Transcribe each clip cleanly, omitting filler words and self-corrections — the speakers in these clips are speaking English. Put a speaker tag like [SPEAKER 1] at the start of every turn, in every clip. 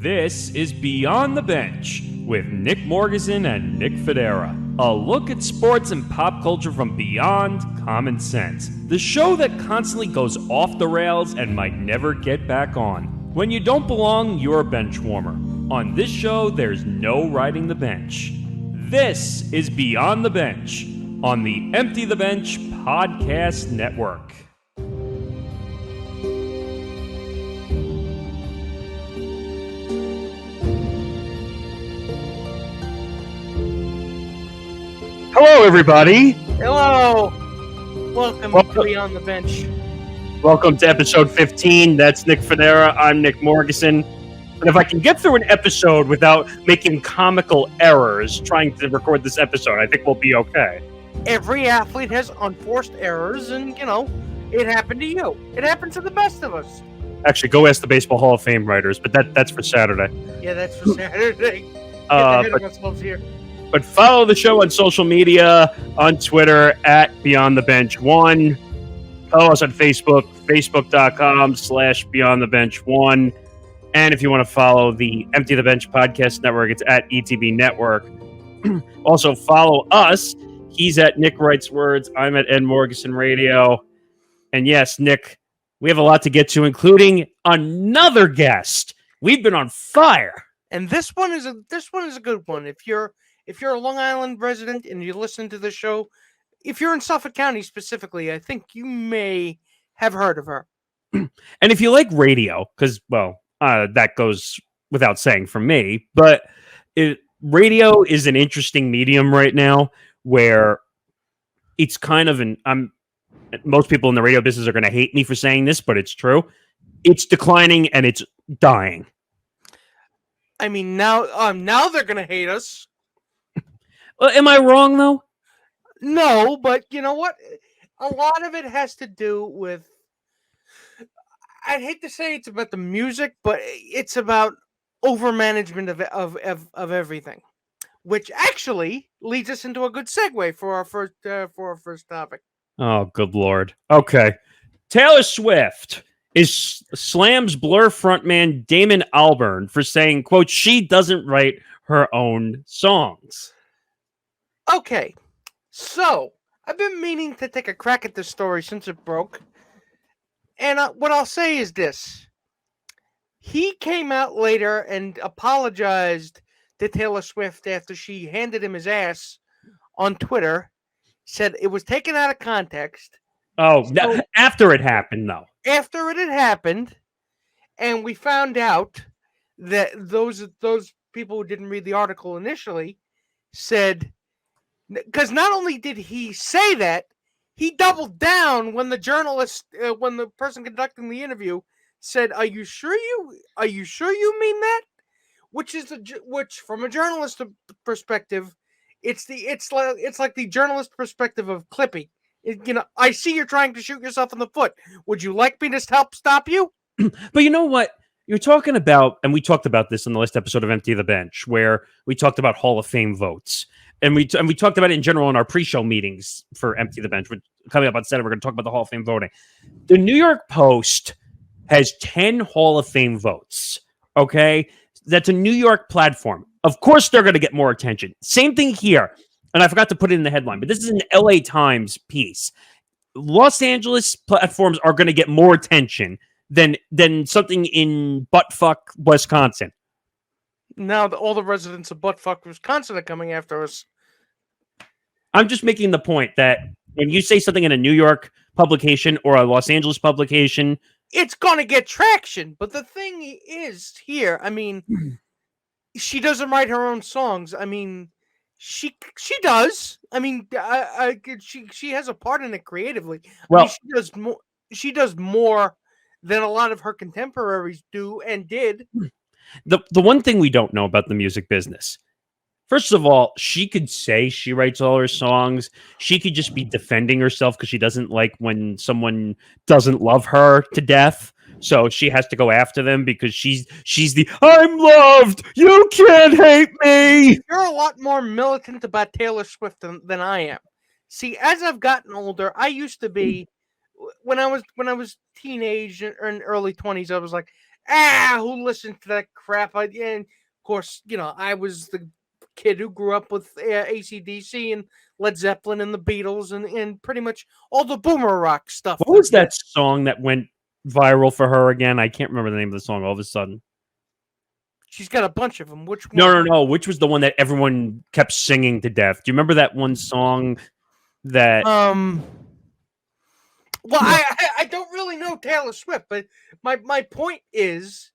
[SPEAKER 1] This is Beyond the Bench with Nick Morgasen and Nick Fodera. A look at sports and pop culture from beyond common sense. The show that constantly goes off the rails and might never get back on. When you don't belong, you're a bench warmer. On this show, there's no riding the bench. This is Beyond the Bench on the Empty the Bench Podcast Network.
[SPEAKER 2] Hello, everybody.
[SPEAKER 3] Hello. Welcome to Beyond the Bench.
[SPEAKER 2] Welcome to episode 15. That's Nick Fodera. I'm Nick Morgasen. And if I can get through an episode without making comical errors trying to record this episode, I think we'll be okay.
[SPEAKER 3] Every athlete has unforced errors, and, it happened to you. It happened to the best of us.
[SPEAKER 2] Actually, go ask the Baseball Hall of Fame writers, but that's for Saturday.
[SPEAKER 3] Yeah, that's for Saturday. Get ahead of ourselves here.
[SPEAKER 2] But follow the show on social media, on Twitter, at Beyond the Bench 1. Follow us on Facebook, facebook.com/Beyond the Bench 1. And if you want to follow the Empty the Bench Podcast Network, it's at ETB Network. Also, follow us. He's at Nick Writes Words. I'm at Ed Morgasen Radio. And yes, Nick, we have a lot to get to, including another guest. We've been on fire.
[SPEAKER 3] And this one is a good one. If you're a Long Island resident and you listen to the show, if you're in Suffolk County specifically, I think you may have heard of her.
[SPEAKER 2] And if you like radio, because, that goes without saying for me, but radio is an interesting medium right now where it's kind of most people in the radio business are going to hate me for saying this, but it's true. It's declining and it's dying.
[SPEAKER 3] I mean, now they're going to hate us.
[SPEAKER 2] Am I wrong, though?
[SPEAKER 3] No, but you know what? A lot of it has to do with, I'd hate to say it's about the music, but it's about overmanagement of everything, which actually leads us into a good segue for our first topic.
[SPEAKER 2] Oh, good Lord. Okay. Taylor Swift slams Blur frontman Damon Albarn for saying, quote, she doesn't write her own songs.
[SPEAKER 3] Okay, so I've been meaning to take a crack at this story since it broke. And what I'll say is this. He came out later and apologized to Taylor Swift after she handed him his ass on Twitter. Said it was taken out of context.
[SPEAKER 2] Oh, so, after it happened, though.
[SPEAKER 3] After it had happened, and we found out that those people who didn't read the article initially said, because not only did he say that, he doubled down when the journalist, when the person conducting the interview said, "Are you sure you mean that?" Which from a journalist perspective, it's like the journalist perspective of Clippy. I see you're trying to shoot yourself in the foot. Would you like me to help stop you?
[SPEAKER 2] But you know what? You're talking about, and we talked about this in the last episode of Empty the Bench, where we talked about Hall of Fame votes. And we talked about it in general in our pre-show meetings for Empty the Bench. We're coming up on Saturday, we're going to talk about the Hall of Fame voting. The New York Post has 10 Hall of Fame votes, okay? That's a New York platform. Of course they're going to get more attention. Same thing here. And I forgot to put it in the headline, but this is an LA Times piece. Los Angeles platforms are going to get more attention than something in buttfuck Wisconsin.
[SPEAKER 3] Now all the residents of buttfuck Wisconsin are coming after us.
[SPEAKER 2] I'm just making the point that when you say something in a New York publication or a Los Angeles publication,
[SPEAKER 3] it's going to get traction. But the thing is here, I mean, she doesn't write her own songs. I mean, she does. I mean, she has a part in it creatively.
[SPEAKER 2] Well,
[SPEAKER 3] I mean, she does more than a lot of her contemporaries do and did.
[SPEAKER 2] The one thing we don't know about the music business, first of all, she could say she writes all her songs. She could just be defending herself because she doesn't like when someone doesn't love her to death. So she has to go after them because she's the I'm loved. You can't hate me.
[SPEAKER 3] You're a lot more militant about Taylor Swift than I am. See, as I've gotten older, I used to be when I was teenage and early 20s. I was like, who listens to that crap? And of course, I was the kid who grew up with AC/DC and Led Zeppelin and the Beatles and pretty much all the boomer rock stuff.
[SPEAKER 2] What was that song that went viral for her again? I can't remember the name of the song all of a sudden.
[SPEAKER 3] She's got a bunch of them. Which one?
[SPEAKER 2] No. Which was the one that everyone kept singing to death? Do you remember that one song that...
[SPEAKER 3] Well, I don't really know Taylor Swift, but my point is,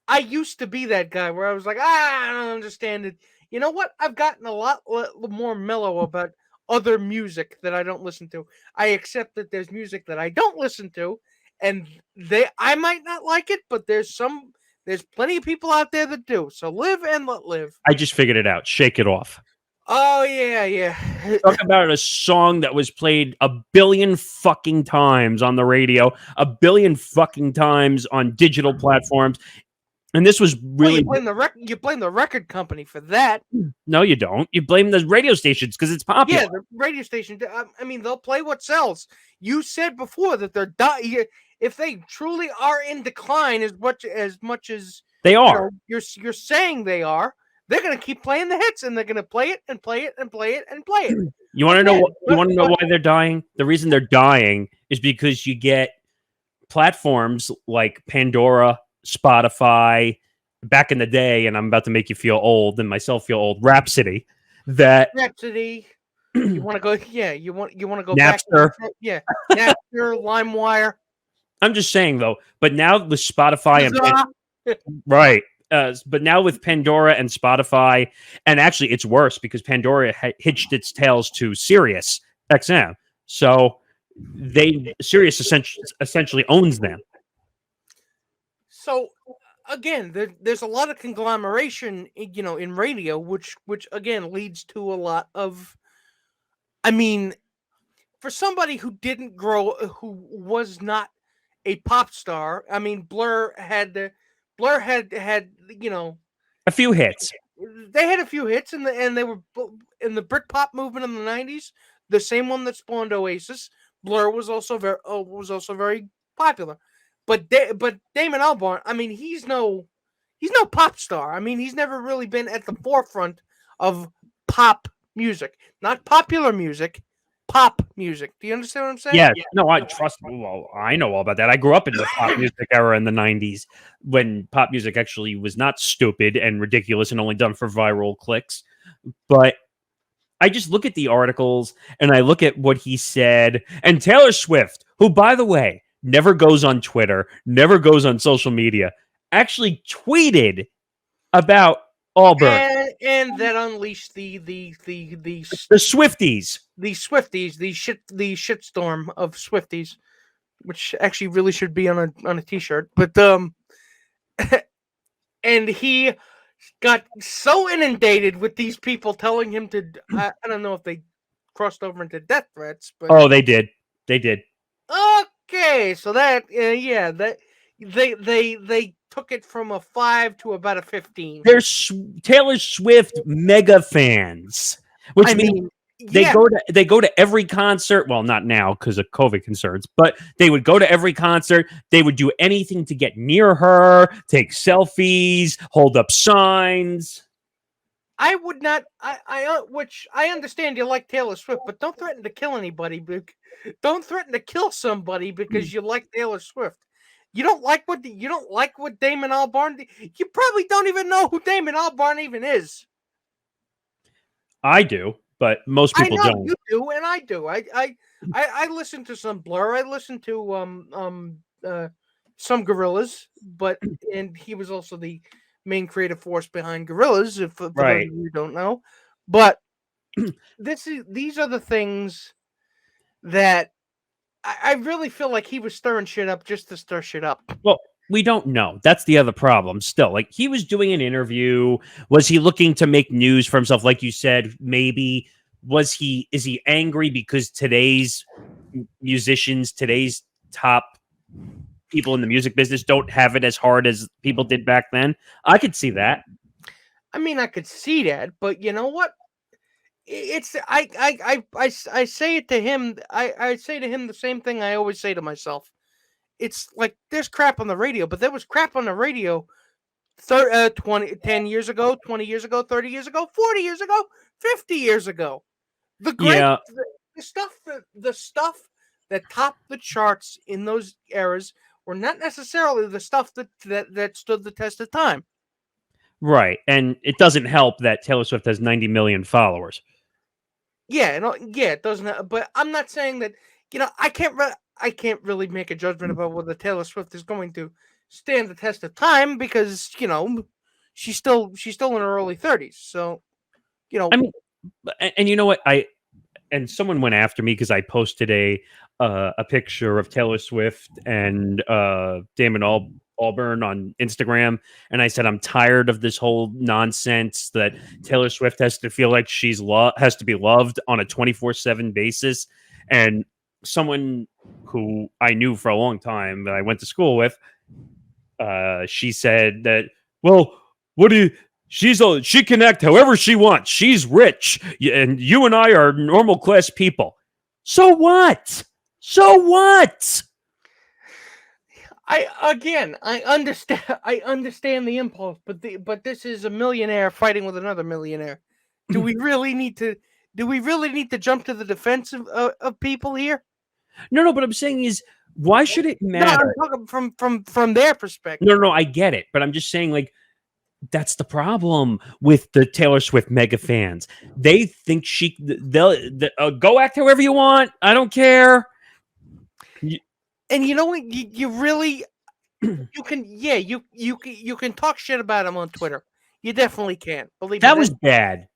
[SPEAKER 3] I used to be that guy where I was like, I don't understand it. You know what? I've gotten a lot more mellow about other music that I don't listen to. I accept that there's music that I don't listen to, and I might not like it, but there's plenty of people out there that do. So live and let live.
[SPEAKER 2] I just figured it out. Shake It Off.
[SPEAKER 3] Oh, yeah.
[SPEAKER 2] Talk about a song that was played a billion fucking times on the radio, a billion fucking times on digital platforms. And this was really...
[SPEAKER 3] Well, you blame the record company for that.
[SPEAKER 2] No, you don't. You blame the radio stations because it's popular.
[SPEAKER 3] Yeah, the radio station. I mean, they'll play what sells. You said before that they're if they truly are in decline as much as
[SPEAKER 2] they are.
[SPEAKER 3] You're saying they are. They're going to keep playing the hits, and they're going to play it and play it and play it and play it.
[SPEAKER 2] You want to know? You want to know why they're dying? The reason they're dying is because you get platforms like Pandora, Spotify, back in the day, and I'm about to make you feel old and myself feel old. Rhapsody.
[SPEAKER 3] You want to go? Yeah, you want to go
[SPEAKER 2] Napster.
[SPEAKER 3] Back? Yeah, Napster, LimeWire.
[SPEAKER 2] I'm just saying though. But now with Spotify and right. But now with Pandora and Spotify, and actually it's worse because Pandora hitched its tails to Sirius XM. So Sirius essentially owns them.
[SPEAKER 3] So again, there's a lot of conglomeration, in radio, which again leads to a lot of. I mean, for somebody who didn't grow, who was not a pop star, I mean, Blur had a
[SPEAKER 2] few hits.
[SPEAKER 3] They had a few hits, and they were in the Britpop movement in the '90s. The same one that spawned Oasis. Blur was also very popular, but Damon Albarn, I mean, he's no pop star. I mean, he's never really been at the forefront of pop music, not popular music. Pop music. Do you understand what I'm saying?
[SPEAKER 2] Yeah. No, I trust. Well, I know all about that. I grew up in the pop music era in the 90s when pop music actually was not stupid and ridiculous and only done for viral clicks. But I just look at the articles and I look at what he said. And Taylor Swift, who, by the way, never goes on Twitter, never goes on social media, actually tweeted about Albarn.
[SPEAKER 3] And that unleashed the
[SPEAKER 2] Swifties.
[SPEAKER 3] The Swifties, the shitstorm of Swifties, which actually really should be on a t-shirt. But and he got so inundated with these people telling him to I don't know if they crossed over into death threats, but
[SPEAKER 2] oh, they did.
[SPEAKER 3] Okay, so that that they took it from a 5 to about a 15.
[SPEAKER 2] They're Taylor Swift mega fans, which means they go to every concert. Well, not now because of COVID concerns, but they would go to every concert. They would do anything to get near her, take selfies, hold up signs.
[SPEAKER 3] I would not. Which I understand you like Taylor Swift, but don't threaten to kill anybody. Don't threaten to kill somebody because you like Taylor Swift. You don't like what Damon Albarn did? You probably don't even know who Damon Albarn even is.
[SPEAKER 2] I do, but most people don't.
[SPEAKER 3] You do, and I do. I listen to some Blur. I listen to some Gorillaz, and he was also the main creative force behind Gorillaz. If for those of you don't know, but these are the things that. I really feel like he was stirring shit up just to stir shit up.
[SPEAKER 2] Well, we don't know. That's the other problem still. Like, he was doing an interview. Was he looking to make news for himself? Like you said, maybe. Is he angry because today's musicians, today's top people in the music business don't have it as hard as people did back then? I could see that.
[SPEAKER 3] I mean, I could see that, but you know what? I say it to him. I say to him the same thing I always say to myself. it's like there's crap on the radio, but there was crap on the radio 10 years ago, 20 years ago, 30 years ago, 40 years ago, 50 years ago. The stuff that topped the charts in those eras were not necessarily the stuff that stood the test of time.
[SPEAKER 2] Right. And it doesn't help that Taylor Swift has 90 million followers.
[SPEAKER 3] Yeah, it doesn't. But I'm not saying that, I can't really make a judgment about whether Taylor Swift is going to stand the test of time because, she's still in her early 30s. So,
[SPEAKER 2] I mean, and you know what? And someone went after me because I posted a picture of Taylor Swift and Damon Albarn on Instagram, and I said I'm tired of this whole nonsense that Taylor Swift has to feel like has to be loved on a 24/7 basis. And someone who I knew for a long time that I went to school with, she said that, well, she can act however she wants. She's rich, and you and I are normal class people. So what?
[SPEAKER 3] I understand the impulse, but this is a millionaire fighting with another millionaire. Do we really need to jump to the defense of people here?
[SPEAKER 2] No, but I'm saying is, why should it matter?
[SPEAKER 3] No, I'm talking from their perspective.
[SPEAKER 2] No, I get it, but I'm just saying, like, that's the problem with the Taylor Swift mega fans. They think they'll go act however you want. I don't care.
[SPEAKER 3] And you know what? You really, you can talk shit about him on Twitter. You definitly can. Believe me.
[SPEAKER 2] That was bad.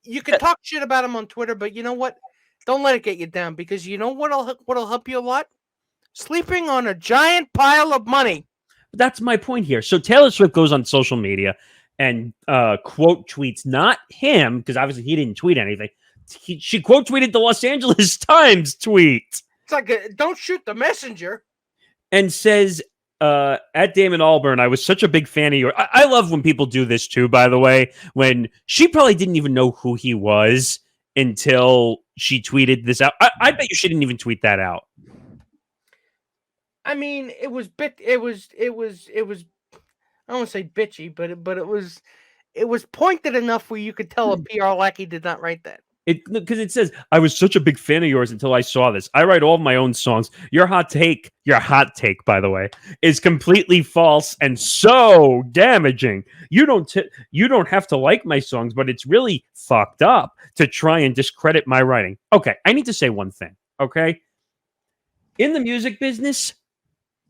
[SPEAKER 3] You can talk shit about him on Twitter, but you know what? Don't let it get you down, because you know what'll help you a lot? Sleeping on a giant pile of money.
[SPEAKER 2] That's my point here. So Taylor Swift goes on social media and quote tweets, not him, because obviously he didn't tweet anything. She quote tweeted the Los Angeles Times tweet.
[SPEAKER 3] It's like, don't shoot the messenger.
[SPEAKER 2] And says, at Damon Albarn, I was such a big fan of yours. I love when people do this too, by the way, when she probably didn't even know who he was until she tweeted this out. I bet you she didn't even tweet that out.
[SPEAKER 3] I mean, it was I don't want to say bitchy, but it was pointed enough where you could tell a PR lackey did not write that.
[SPEAKER 2] Because it says, I was such a big fan of yours until I saw this. I write all of my own songs. Your hot take, by the way, is completely false and so damaging. You don't have to like my songs, but it's really fucked up to try and discredit my writing. Okay, I need to say one thing, okay? In the music business,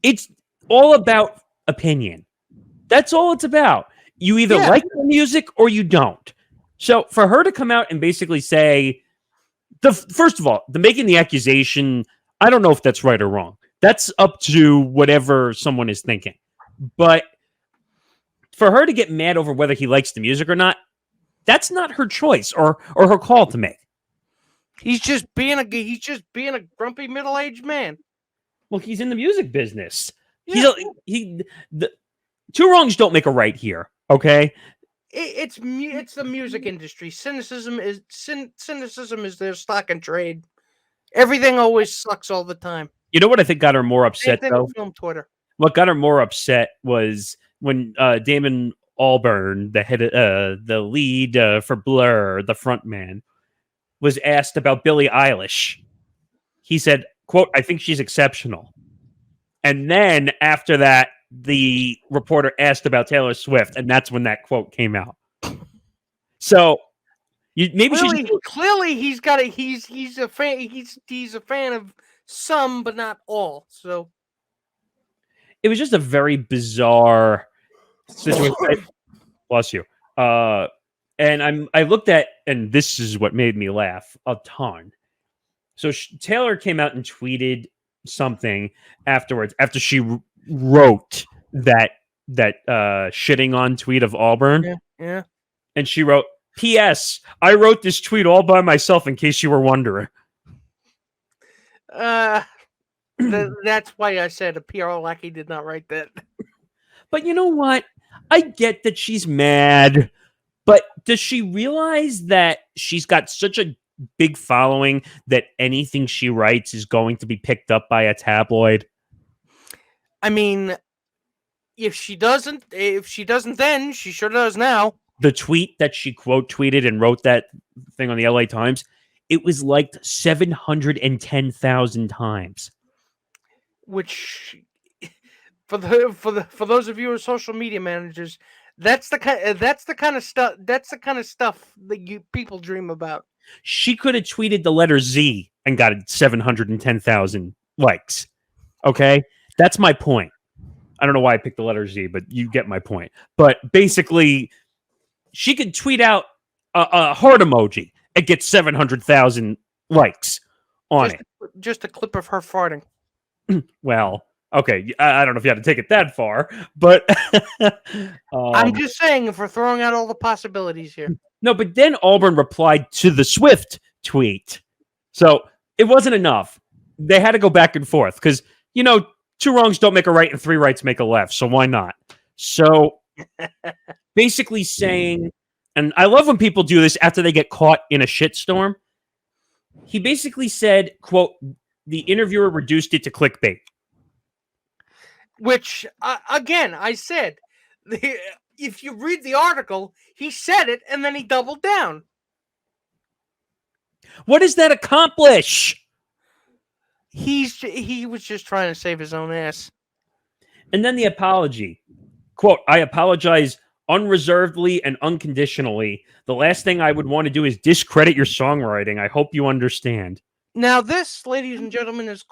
[SPEAKER 2] it's all about opinion. That's all it's about. You either like the music or you don't. So for her to come out and basically say, first of all, making the accusation, I don't know if that's right or wrong. That's up to whatever someone is thinking. But for her to get mad over whether he likes the music or not, that's not her choice or her call to make.
[SPEAKER 3] He's just being a grumpy middle-aged man.
[SPEAKER 2] Well, he's in the music business. Yeah. Two wrongs don't make a right here. Okay.
[SPEAKER 3] It's the music industry. Cynicism is their stock and trade. Everything always sucks all the time.
[SPEAKER 2] You know what I think got her more upset though?
[SPEAKER 3] Film Twitter.
[SPEAKER 2] What got her more upset was when Damon Albarn, the lead for Blur, the frontman, was asked about Billie Eilish. He said, quote, I think she's exceptional. And then after that, the reporter asked about Taylor Swift, and that's when that quote came out. So
[SPEAKER 3] clearly he's a fan of some, but not all. So
[SPEAKER 2] it was just a very bizarre situation. Bless you. And I looked at, and this is what made me laugh a ton. So Taylor came out and tweeted something afterwards after she wrote that shitting on tweet of Albarn.
[SPEAKER 3] Yeah.
[SPEAKER 2] And she wrote, P.S. I wrote this tweet all by myself in case you were wondering.
[SPEAKER 3] That's why I said a PR lackey did not write that.
[SPEAKER 2] But you know what? I get that she's mad, but does she realize that she's got such a big following that anything she writes is going to be picked up by a tabloid?
[SPEAKER 3] I mean, if she doesn't then, she sure does now.
[SPEAKER 2] The tweet that she quote tweeted and wrote that thing on the LA Times, it was liked 710,000 times.
[SPEAKER 3] Which, for those of you who are social media managers, that's the kind of stuff that you people dream about.
[SPEAKER 2] She could have tweeted the letter Z and got 710,000 likes. Okay, that's my point. I don't know why I picked the letter Z, but you get my point. But basically, she could tweet out a heart emoji and get 700,000 likes on it.
[SPEAKER 3] Just a clip of her farting.
[SPEAKER 2] Well, okay, I don't know if you had to take it that far, but
[SPEAKER 3] I'm just saying, if we're throwing out all the possibilities here.
[SPEAKER 2] No, but then Albarn replied to the Swift tweet, so it wasn't enough. They had to go back and forth because, you know, 2 wrongs don't make a right and 3 rights make a left, so why not? So basically saying, and I love when people do this after they get caught in a shitstorm. He basically said, quote, the interviewer reduced it to clickbait.
[SPEAKER 3] Which, again, I said, if you read the article, he said it and then he doubled down.
[SPEAKER 2] What does that accomplish?
[SPEAKER 3] He was just trying to save his own ass.
[SPEAKER 2] And then the apology. Quote, I apologize unreservedly and unconditionally. The last thing I would want to do is discredit your songwriting. I hope you understand.
[SPEAKER 3] Now, this, ladies and gentlemen, is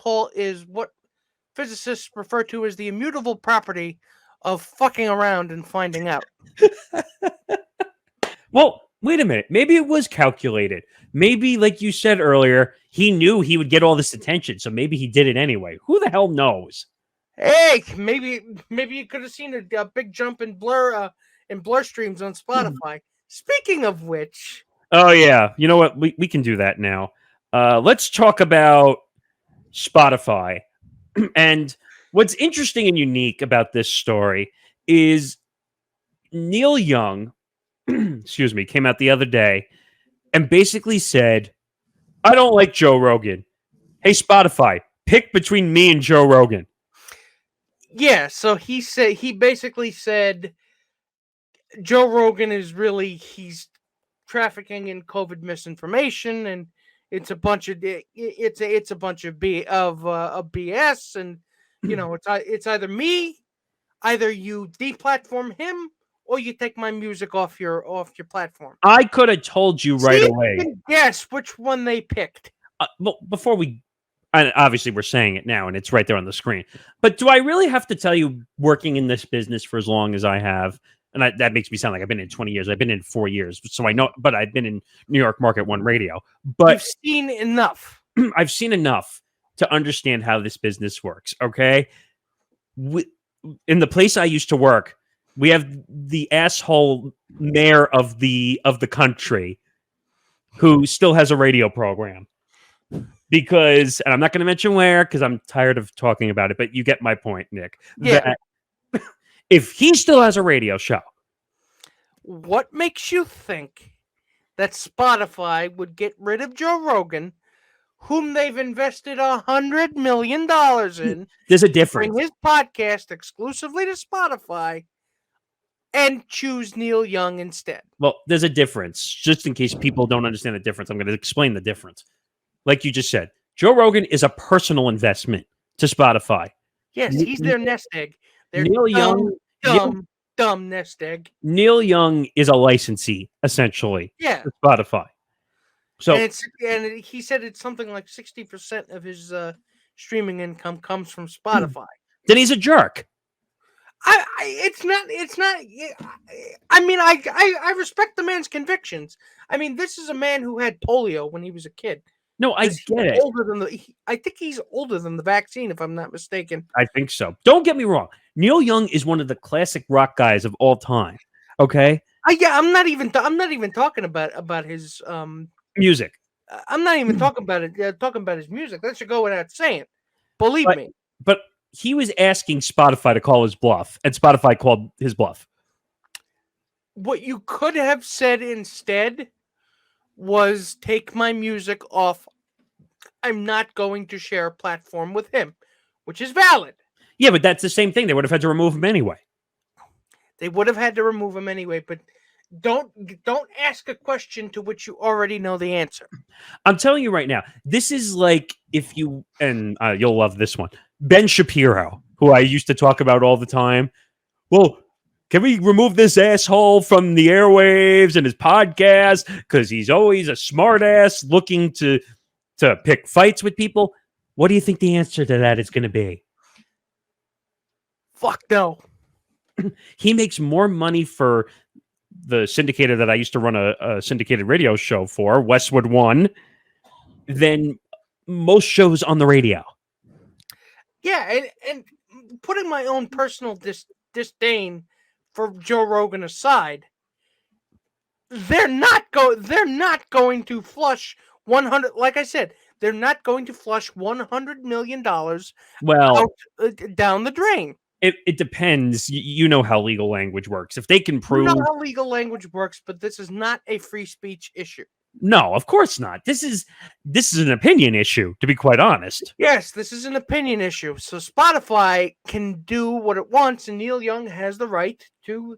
[SPEAKER 3] what physicists refer to as the immutable property of fucking around and finding out.
[SPEAKER 2] Well, wait a minute. Maybe it was calculated. Maybe, like you said earlier, he knew he would get all this attention, so maybe he did it anyway. Who the hell knows?
[SPEAKER 3] Hey, maybe you could have seen a big jump in blur streams on Spotify. Speaking of which,
[SPEAKER 2] oh yeah, you know what? We can do that now. Let's talk about Spotify. And what's interesting and unique about this story is Neil Young, excuse me, came out the other day and basically said, I don't like Joe Rogan. Hey, Spotify, pick between me and Joe Rogan.
[SPEAKER 3] Yeah, so he basically said Joe Rogan is he's trafficking in COVID misinformation, and it's a bunch of BS, and you know it's either you deplatform him or you take my music off your platform.
[SPEAKER 2] I could have told you right away.
[SPEAKER 3] You can guess which one they picked.
[SPEAKER 2] Well, before obviously we're saying it now and it's right there on the screen. But do I really have to tell you, working in this business for as long as I have, and that makes me sound like I've been in 20 years. I've been in 4 years, so I know, but I've been in New York Market One Radio. But
[SPEAKER 3] you've seen enough.
[SPEAKER 2] I've seen enough to understand how this business works, okay? In the place I used to work, we have the asshole mayor of the country who still has a radio program. Because, and I'm not going to mention where, because I'm tired of talking about it, but you get my point, Nick.
[SPEAKER 3] Yeah.
[SPEAKER 2] That if he still has a radio show.
[SPEAKER 3] What makes you think that Spotify would get rid of Joe Rogan, whom they've invested $100 million in?
[SPEAKER 2] There's a difference.
[SPEAKER 3] Bring his podcast exclusively to Spotify and choose Neil Young instead.
[SPEAKER 2] Well, there's a difference. Just in case people don't understand the difference, I'm going to explain the difference. Like you just said, Joe Rogan is a personal investment to Spotify.
[SPEAKER 3] Yes, he's their nest egg. They're
[SPEAKER 2] Neil Young,
[SPEAKER 3] dumb nest egg.
[SPEAKER 2] Neil Young is a licensee, essentially.
[SPEAKER 3] Yeah,
[SPEAKER 2] to Spotify. So,
[SPEAKER 3] and he said it's something like 60% of his streaming income comes from Spotify.
[SPEAKER 2] Then he's a jerk.
[SPEAKER 3] It's not. I mean, I respect the man's convictions. I mean, this is a man who had polio when he was a kid.
[SPEAKER 2] No, I get it.
[SPEAKER 3] I think he's older than the vaccine, if I'm not mistaken.
[SPEAKER 2] I think so. Don't get me wrong. Neil Young is one of the classic rock guys of all time. Okay.
[SPEAKER 3] Yeah, I'm not even talking about his
[SPEAKER 2] music.
[SPEAKER 3] I'm not even talking about it. Talking about his music. That should go without saying. Believe me.
[SPEAKER 2] But he was asking Spotify to call his bluff, and Spotify called his bluff.
[SPEAKER 3] What you could have said instead was, take my music off. I'm not going to share a platform with him, which is valid.
[SPEAKER 2] Yeah, but that's the same thing. They would have had to remove him anyway.
[SPEAKER 3] They would have had to remove him anyway, but don't ask a question to which you already know the answer.
[SPEAKER 2] I'm telling you right now, this is like if you, and you'll love this one, Ben Shapiro, who I used to talk about all the time. Well, can we remove this asshole from the airwaves and his podcast because he's always a smartass looking to pick fights with people? What do you think the answer to that is going to be?
[SPEAKER 3] Fuck no.
[SPEAKER 2] He makes more money for the syndicated that I used to run a syndicated radio show for, Westwood One, than most shows on the radio.
[SPEAKER 3] Yeah, and putting my own personal disdain for Joe Rogan aside, they're not going to flush 100. Like I said, they're not going to flush $100 million
[SPEAKER 2] Well,
[SPEAKER 3] down the drain.
[SPEAKER 2] It depends. You know how legal language works. If they can prove,
[SPEAKER 3] You know how legal language works, but this is not a free speech issue.
[SPEAKER 2] No, of course not. This is an opinion issue, to be quite honest.
[SPEAKER 3] Yes, this is an opinion issue. So Spotify can do what it wants, and Neil Young has the right to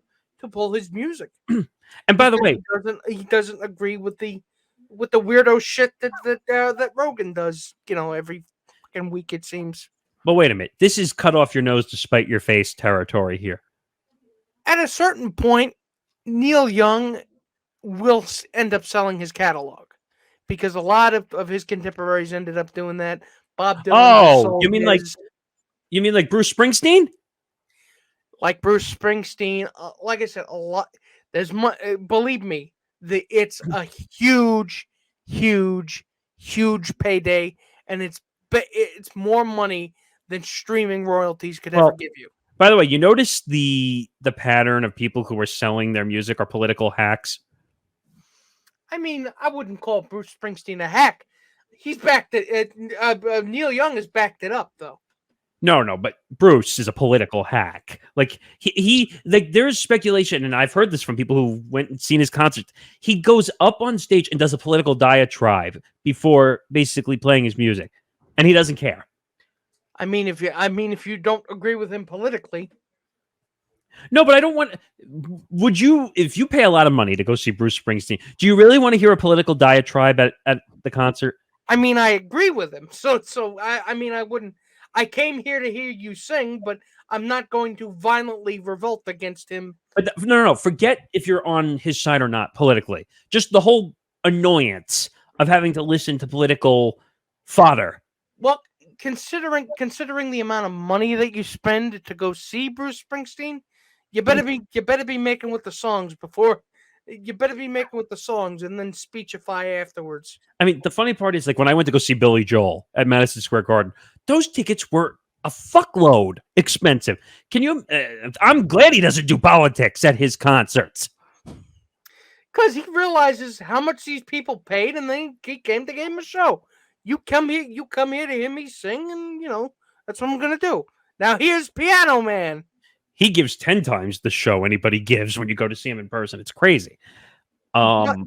[SPEAKER 3] pull his music.
[SPEAKER 2] And by the way,
[SPEAKER 3] he doesn't agree with the weirdo shit that Rogan does. Every fucking week it seems.
[SPEAKER 2] But wait a minute. This is cut off your nose to spite your face territory here.
[SPEAKER 3] At a certain point, Neil Young will end up selling his catalog because a lot of his contemporaries ended up doing that. Bob Dylan.
[SPEAKER 2] Oh, you mean like Bruce Springsteen?
[SPEAKER 3] Like Bruce Springsteen. Like I said, a lot. There's believe me, it's a huge payday, and it's more money than streaming royalties could ever give you.
[SPEAKER 2] By the way, you notice the pattern of people who are selling their music are political hacks?
[SPEAKER 3] I mean, I wouldn't call Bruce Springsteen a hack. He's backed it. Neil Young has backed it up, though.
[SPEAKER 2] No, but Bruce is a political hack. Like he there's speculation, and I've heard this from people who went and seen his concert. He goes up on stage and does a political diatribe before basically playing his music, and he doesn't care.
[SPEAKER 3] I mean, if you don't agree with him politically.
[SPEAKER 2] No, but I don't want. Would you, if you pay a lot of money to go see Bruce Springsteen, do you really want to hear a political diatribe at the concert?
[SPEAKER 3] I mean, I agree with him. So I mean, I wouldn't. I came here to hear you sing, but I'm not going to violently revolt against him.
[SPEAKER 2] But no. Forget if you're on his side or not politically. Just the whole annoyance of having to listen to political fodder.
[SPEAKER 3] Well, considering the amount of money that you spend to go see Bruce Springsteen, you better be making with the songs before. You better be making with the songs and then speechify afterwards.
[SPEAKER 2] I mean, the funny part is, like, when I went to go see Billy Joel at Madison Square Garden, those tickets were a fuckload expensive. Can you? I'm glad he doesn't do politics at his concerts.
[SPEAKER 3] Because he realizes how much these people paid, and then he came to give him a show. You come here to hear me sing, and that's what I'm gonna do. Now here's Piano Man.
[SPEAKER 2] He gives 10 times the show anybody gives when you go to see him in person. It's crazy.
[SPEAKER 3] But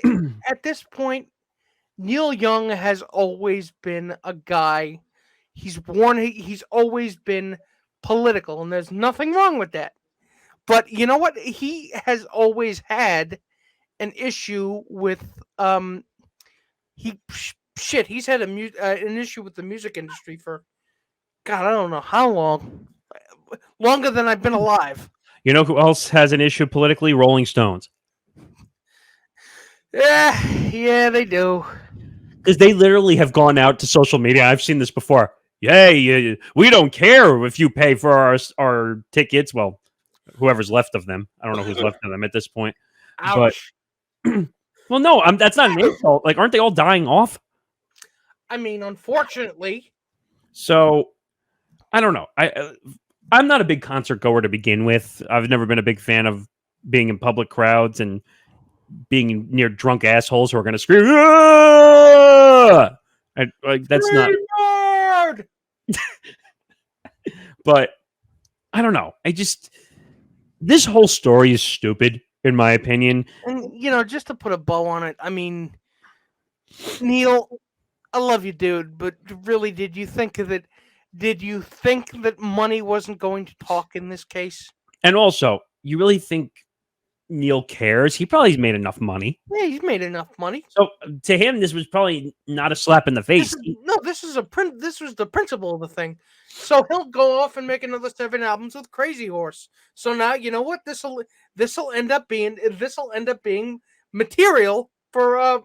[SPEAKER 3] at this point, Neil Young has always been a guy. He's always been political, and there's nothing wrong with that. But you know what? He has always had an issue with he's had an issue with the music industry for God, I don't know how long. Longer than I've been alive.
[SPEAKER 2] You know who else has an issue politically? Rolling Stones.
[SPEAKER 3] Yeah, they do.
[SPEAKER 2] Because they literally have gone out to social media. I've seen this before. Yay, we don't care if you pay for our tickets. Well, whoever's left of them. I don't know who's left of them at this point.
[SPEAKER 3] Ouch.
[SPEAKER 2] But, well, no, that's not an insult. Like, aren't they all dying off?
[SPEAKER 3] I mean, unfortunately.
[SPEAKER 2] So, I don't know. I'm not a big concert goer to begin with. I've never been a big fan of being in public crowds and being near drunk assholes who are going to scream. That's not. But I don't know. This whole story is stupid, in my opinion.
[SPEAKER 3] And just to put a bow on it, I mean, Neil, I love you, dude, but really, did you think that Did you think that money wasn't going to talk in this case?
[SPEAKER 2] And also, you really think Neil cares? He probably made enough money.
[SPEAKER 3] Yeah, he's made enough money.
[SPEAKER 2] So to him, this was probably not a slap in the face.
[SPEAKER 3] This was the principle of the thing. So he'll go off and make another 7 albums with Crazy Horse. So now you know what this'll end up being material for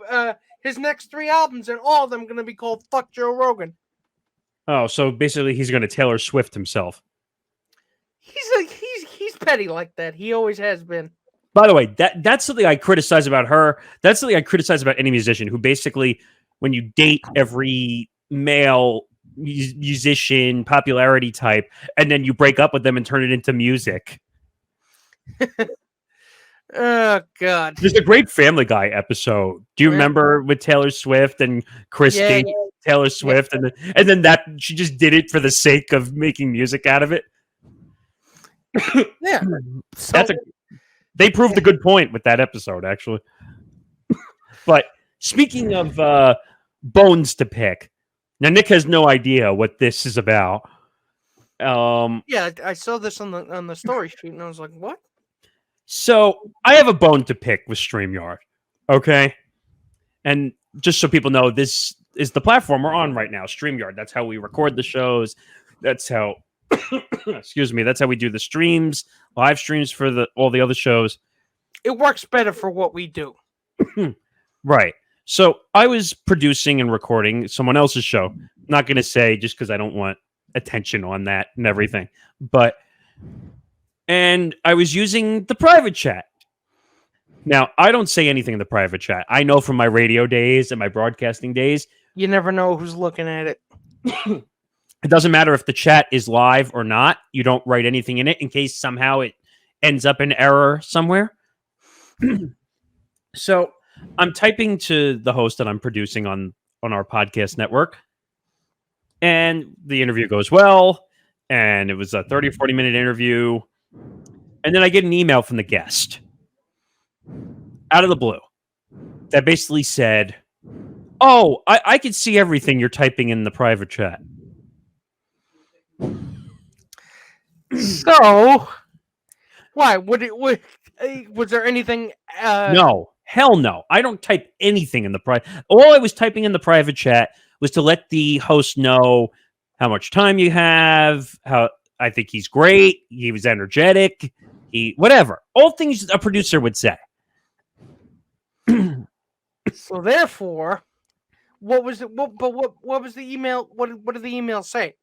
[SPEAKER 3] his next 3 albums, and all of them going to be called "Fuck Joe Rogan."
[SPEAKER 2] Oh, so basically, he's going to Taylor Swift himself.
[SPEAKER 3] He's petty like that. He always has been.
[SPEAKER 2] By the way, that's something I criticize about her. That's something I criticize about any musician who basically, when you date every male musician, popularity type, and then you break up with them and turn it into music.
[SPEAKER 3] Oh, God.
[SPEAKER 2] There's a great Family Guy episode. Do you remember with Taylor Swift and Chris dating Taylor Swift? Yeah. And then that she just did it for the sake of making music out of it?
[SPEAKER 3] Yeah.
[SPEAKER 2] They proved a good point with that episode, actually. But speaking of bones to pick, now Nick has no idea what this is about.
[SPEAKER 3] Yeah, I saw this on the story sheet, and I was like, "What?"
[SPEAKER 2] So I have a bone to pick with Streamyard, okay? And just so people know, this is the platform we're on right now, Streamyard. That's how we record the shows. That's how, excuse me, that's how we do the streams, live streams for all the other shows.
[SPEAKER 3] It works better for what we do.
[SPEAKER 2] Right. So I was producing and recording someone else's show. I'm not going to say just because I don't want attention on that and everything. And I was using the private chat. Now, I don't say anything in the private chat. I know from my radio days and my broadcasting days.
[SPEAKER 3] You never know who's looking at it.
[SPEAKER 2] It doesn't matter if the chat is live or not. You don't write anything in it in case somehow it ends up in error somewhere. So I'm typing to the host that I'm producing on our podcast network. And the interview goes well. And it was a 30 or 40-minute interview. And then I get an email from the guest out of the blue that basically said, "Oh, I can see everything you're typing in the private chat."
[SPEAKER 3] So, why? Was there anything?
[SPEAKER 2] No, hell no. I don't type anything in the private. All I was typing in the private chat was to let the host know how much time you have, how I think he's great, he was energetic, whatever. All things a producer would say.
[SPEAKER 3] So therefore, what was it? What was the email? What did the email say?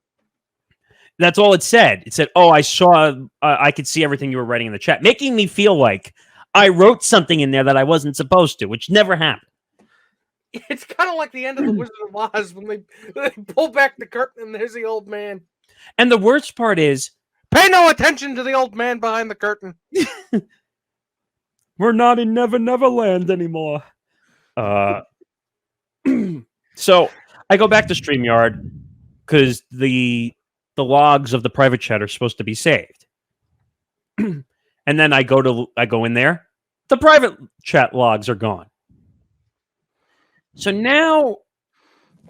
[SPEAKER 2] That's all it said. It said, "Oh, I saw. I could see everything you were writing in the chat," making me feel like I wrote something in there that I wasn't supposed to, which never happened.
[SPEAKER 3] It's kind of like the end of The Wizard of Oz when they pull back the curtain and there's the old man.
[SPEAKER 2] And the worst part is,
[SPEAKER 3] pay no attention to the old man behind the curtain.
[SPEAKER 2] We're not in Never Never Land anymore. So I go back to StreamYard because the logs of the private chat are supposed to be saved. And then I go in there. The private chat logs are gone. So now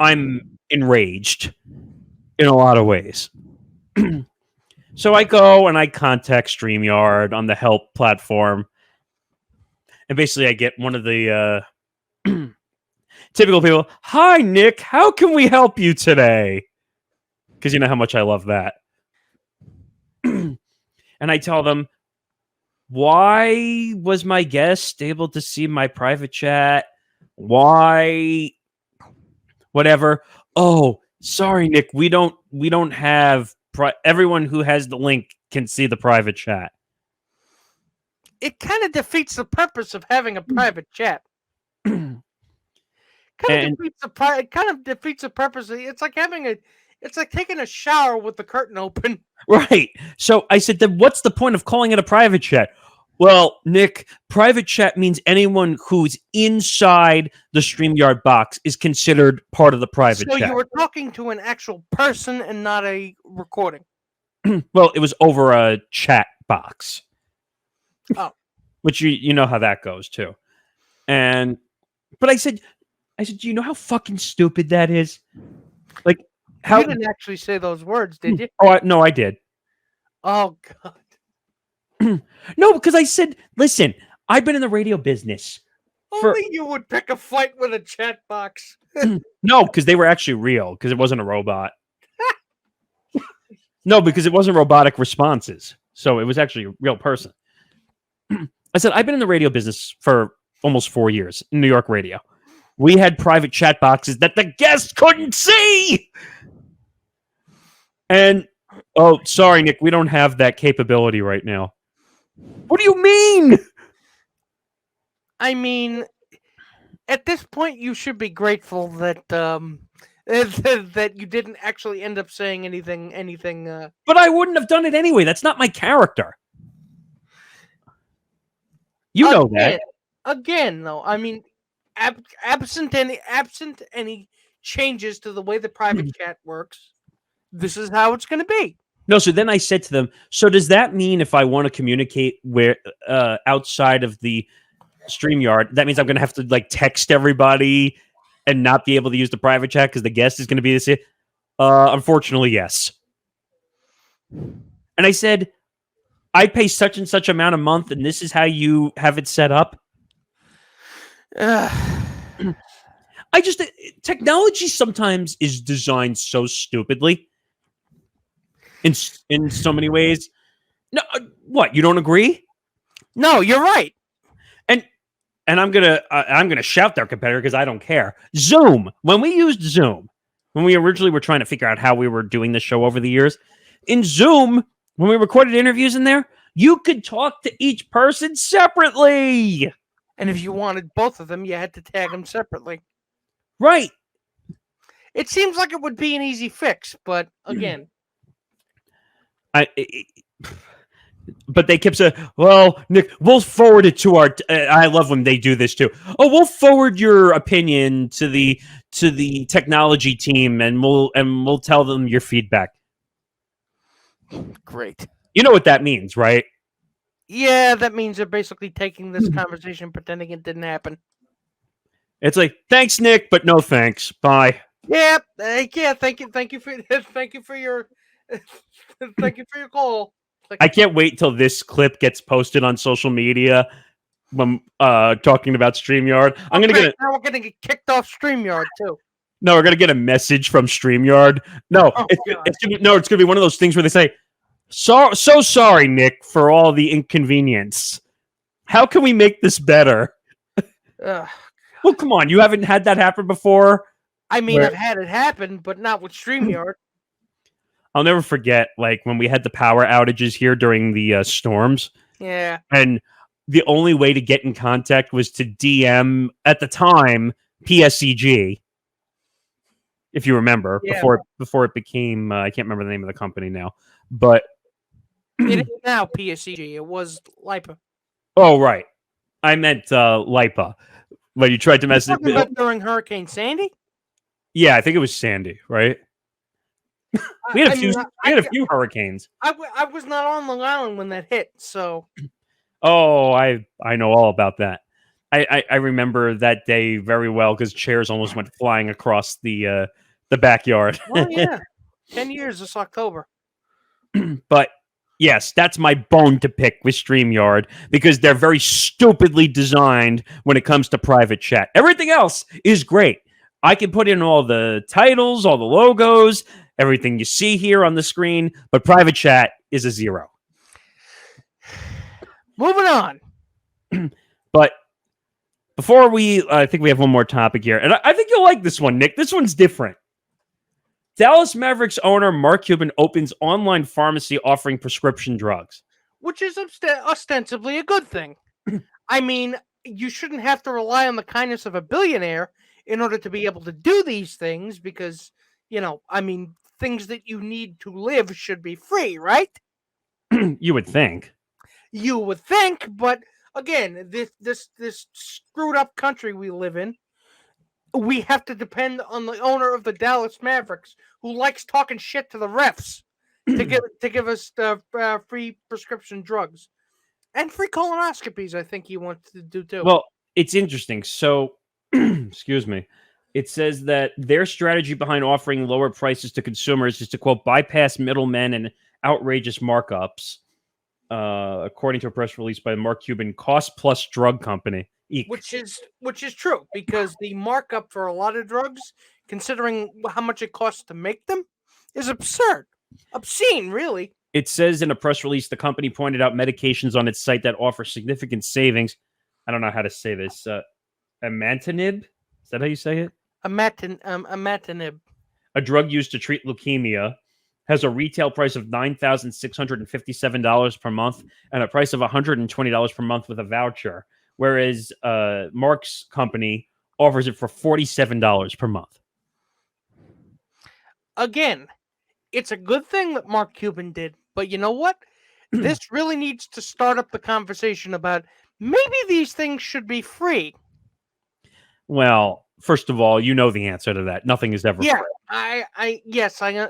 [SPEAKER 2] I'm enraged in a lot of ways. So I go and I contact StreamYard on the help platform. And basically I get one of the typical people. "Hi, Nick. How can we help you today?" Because you know how much I love that. And I tell them, "Why was my guest able to see my private chat? Why? Whatever. Oh, sorry, Nick. We don't have everyone who has the link can see the private chat."
[SPEAKER 3] It kind of defeats the purpose of having a private chat. It kind of defeats the purpose. It's like taking a shower with the curtain open.
[SPEAKER 2] Right. So I said, "Then what's the point of calling it a private chat?" "Well, Nick, private chat means anyone who's inside the StreamYard box is considered part of the private chat."
[SPEAKER 3] So you were talking to an actual person and not a recording.
[SPEAKER 2] Well, it was over a chat box.
[SPEAKER 3] Oh.
[SPEAKER 2] Which you know how that goes too. But I said, "Do you know how fucking stupid that is? Like,
[SPEAKER 3] You didn't actually say those words, did you?
[SPEAKER 2] Oh, no, I did.
[SPEAKER 3] Oh, God.
[SPEAKER 2] No, because I said, listen, I've been in the radio business.
[SPEAKER 3] Only you would pick a fight with a chat box.
[SPEAKER 2] No, because they were actually real, because it wasn't a robot. No, because it wasn't robotic responses. So it was actually a real person. I said, I've been in the radio business for almost 4 years in New York radio. We had private chat boxes that the guests couldn't see. And, oh, sorry, Nick, we don't have that capability right now. What do you mean?
[SPEAKER 3] I mean, at this point, you should be grateful that that you didn't actually end up saying anything.
[SPEAKER 2] But I wouldn't have done it anyway. That's not my character. You know that.
[SPEAKER 3] Again, though, I mean, absent any changes to the way the private chat works, this is how it's going to be.
[SPEAKER 2] No, so then I said to them, so does that mean if I want to communicate where outside of the Streamyard, that means I'm going to have to like text everybody and not be able to use the private chat because the guest is going to be this? Unfortunately, yes. And I said, I pay such and such amount a month, and this is how you have it set up. Technology sometimes is designed so stupidly in so many ways. No, what, you don't agree?
[SPEAKER 3] No, you're right.
[SPEAKER 2] And I'm gonna shout their competitor because I don't care. Zoom. When we used Zoom, when we originally were trying to figure out how we were doing this show over the years, in Zoom, when we recorded interviews in there, you could talk to each person separately.
[SPEAKER 3] And if you wanted both of them, you had to tag them separately.
[SPEAKER 2] Right.
[SPEAKER 3] It seems like it would be an easy fix, but again,
[SPEAKER 2] but they kept saying, well, Nick, we'll forward it to our I love when they do this too. Oh, we'll forward your opinion to the technology team and we'll tell them your feedback.
[SPEAKER 3] Great.
[SPEAKER 2] You know what that means, right?
[SPEAKER 3] Yeah, that means they're basically taking this conversation, pretending it didn't happen.
[SPEAKER 2] It's like, thanks, Nick, but no thanks. Bye.
[SPEAKER 3] Yeah, yeah. Thank you for your thank you for your call.
[SPEAKER 2] I can't wait till this clip gets posted on social media when talking about StreamYard.
[SPEAKER 3] Now we're gonna get kicked off StreamYard too.
[SPEAKER 2] No, we're gonna get a message from StreamYard. No, it's gonna be one of those things where they say, so sorry, Nick, for all the inconvenience. How can we make this better? Well, come on, you haven't had that happen before?
[SPEAKER 3] I mean, I've had it happen, but not with StreamYard.
[SPEAKER 2] I'll never forget, like, when we had the power outages here during the storms.
[SPEAKER 3] Yeah.
[SPEAKER 2] And the only way to get in contact was to DM, at the time, PSCG, if you remember, before it became, I can't remember the name of the company now, but...
[SPEAKER 3] It is now PSCG. It was LIPA.
[SPEAKER 2] Oh, right. I meant LIPA. But you tried to message...
[SPEAKER 3] during Hurricane Sandy?
[SPEAKER 2] Yeah, I think it was Sandy, right? We had a few hurricanes.
[SPEAKER 3] I was not on Long Island when that hit, so.
[SPEAKER 2] Oh, I know all about that. I remember that day very well because chairs almost went flying across the backyard.
[SPEAKER 3] Oh yeah, 10 years this October.
[SPEAKER 2] But yes, that's my bone to pick with StreamYard because they're very stupidly designed when it comes to private chat. Everything else is great. I can put in all the titles, all the logos, everything you see here on the screen, but private chat is a 0.
[SPEAKER 3] Moving on.
[SPEAKER 2] But before I think we have one more topic here, and I think you'll like this one, Nick. This one's different. Dallas Mavericks owner Mark Cuban opens online pharmacy offering prescription drugs.
[SPEAKER 3] Which is ostensibly a good thing. I mean, you shouldn't have to rely on the kindness of a billionaire in order to be able to do these things because, I mean, things that you need to live should be free, right?
[SPEAKER 2] You would think.
[SPEAKER 3] You would think, but again, this screwed up country we live in, we have to depend on the owner of the Dallas Mavericks, who likes talking shit to the refs, to give us free prescription drugs and free colonoscopies. I think he wants to do too.
[SPEAKER 2] Well, it's interesting. So, excuse me. It says that their strategy behind offering lower prices to consumers is to, quote, bypass middlemen and outrageous markups, according to a press release by the Mark Cuban Cost Plus Drug Company. Eek.
[SPEAKER 3] Which is true, because the markup for a lot of drugs, considering how much it costs to make them, is absurd. Obscene, really.
[SPEAKER 2] It says in a press release, the company pointed out medications on its site that offer significant savings. I don't know how to say this. Imatinib? Is that how you say it?
[SPEAKER 3] Imatinib.
[SPEAKER 2] A drug used to treat leukemia, has a retail price of $9,657 per month and a price of $120 per month with a voucher, whereas Mark's company offers it for $47 per month.
[SPEAKER 3] Again, it's a good thing that Mark Cuban did, but you know what? This really needs to start up the conversation about maybe these things should be free.
[SPEAKER 2] Well, first of all, you know the answer to that. Nothing is ever free.
[SPEAKER 3] Yes, I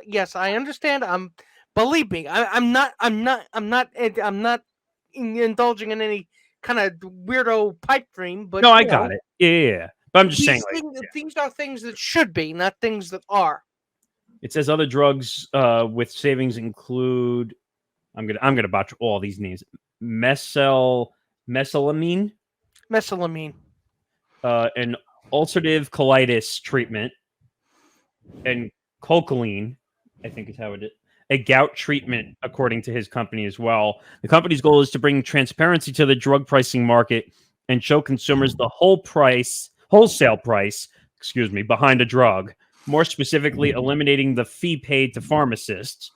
[SPEAKER 3] understand. Believe me, I'm not indulging in any kind of weirdo pipe dream. But
[SPEAKER 2] no, I got it. Yeah. But I'm just saying,
[SPEAKER 3] these are things that should be, not things that are.
[SPEAKER 2] It says other drugs with savings include. I'm gonna botch all these names. Mesalamine. An ulcerative colitis treatment, and cocaine, I think is how it is, a gout treatment, according to his company as well. The company's goal is to bring transparency to the drug pricing market and show consumers the wholesale price, behind a drug. More specifically, eliminating the fee paid to pharmacists.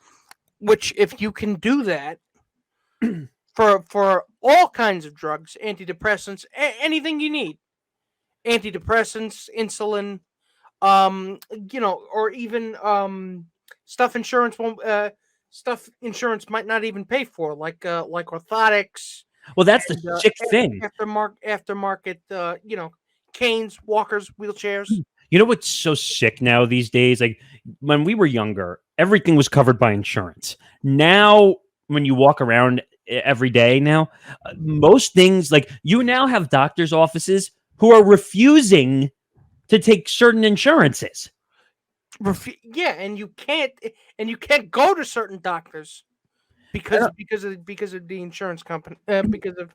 [SPEAKER 3] Which, if you can do that for all kinds of drugs, antidepressants, anything you need. Antidepressants, insulin, or even stuff insurance might not even pay for, like orthotics.
[SPEAKER 2] Well, that's the sick thing.
[SPEAKER 3] Aftermarket, canes, walkers, wheelchairs.
[SPEAKER 2] You know what's so sick now these days? Like when we were younger, everything was covered by insurance. Now, when you walk around every day now, most things, like you now have doctors' offices who are refusing to take certain insurances.
[SPEAKER 3] And you can't go to certain doctors because of the insurance company, because of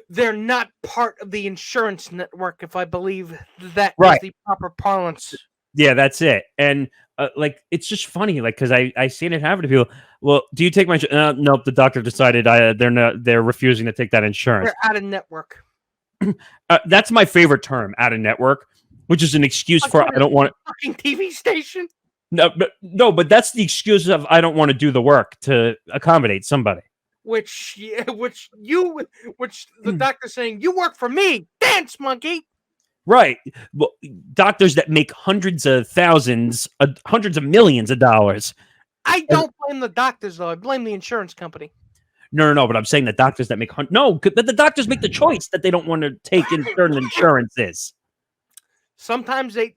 [SPEAKER 3] they're not part of the insurance network, if I believe that is the proper parlance.
[SPEAKER 2] Yeah, that's it. And it's just funny, because I seen it happen to people. Well, do you take my nope, the doctor decided they're refusing to take that insurance.
[SPEAKER 3] They're out of network.
[SPEAKER 2] That's my favorite term, out of network, which is an excuse for I don't want
[SPEAKER 3] fucking TV station.
[SPEAKER 2] No, but that's the excuse of I don't want to do the work to accommodate somebody.
[SPEAKER 3] Which the doctor's saying, you work for me, dance monkey.
[SPEAKER 2] Right. Well, doctors that make hundreds of millions of dollars.
[SPEAKER 3] I don't blame the doctors, though. I blame the insurance company.
[SPEAKER 2] No, but I'm saying the doctors that make but the doctors make the choice that they don't want to take in certain insurances.
[SPEAKER 3] Sometimes they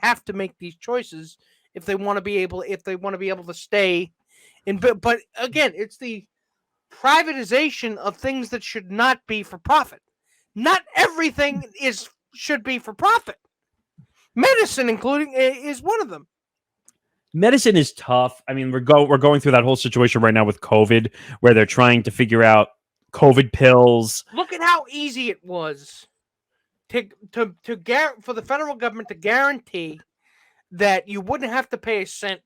[SPEAKER 3] have to make these choices if they want to be able to stay in. But again, it's the privatization of things that should not be for profit. Not everything should be for profit. Medicine, including, is one of them.
[SPEAKER 2] Medicine is tough. I mean, we're going through that whole situation right now with COVID, where they're trying to figure out COVID pills.
[SPEAKER 3] Look at how easy it was for the federal government to guarantee that you wouldn't have to pay a cent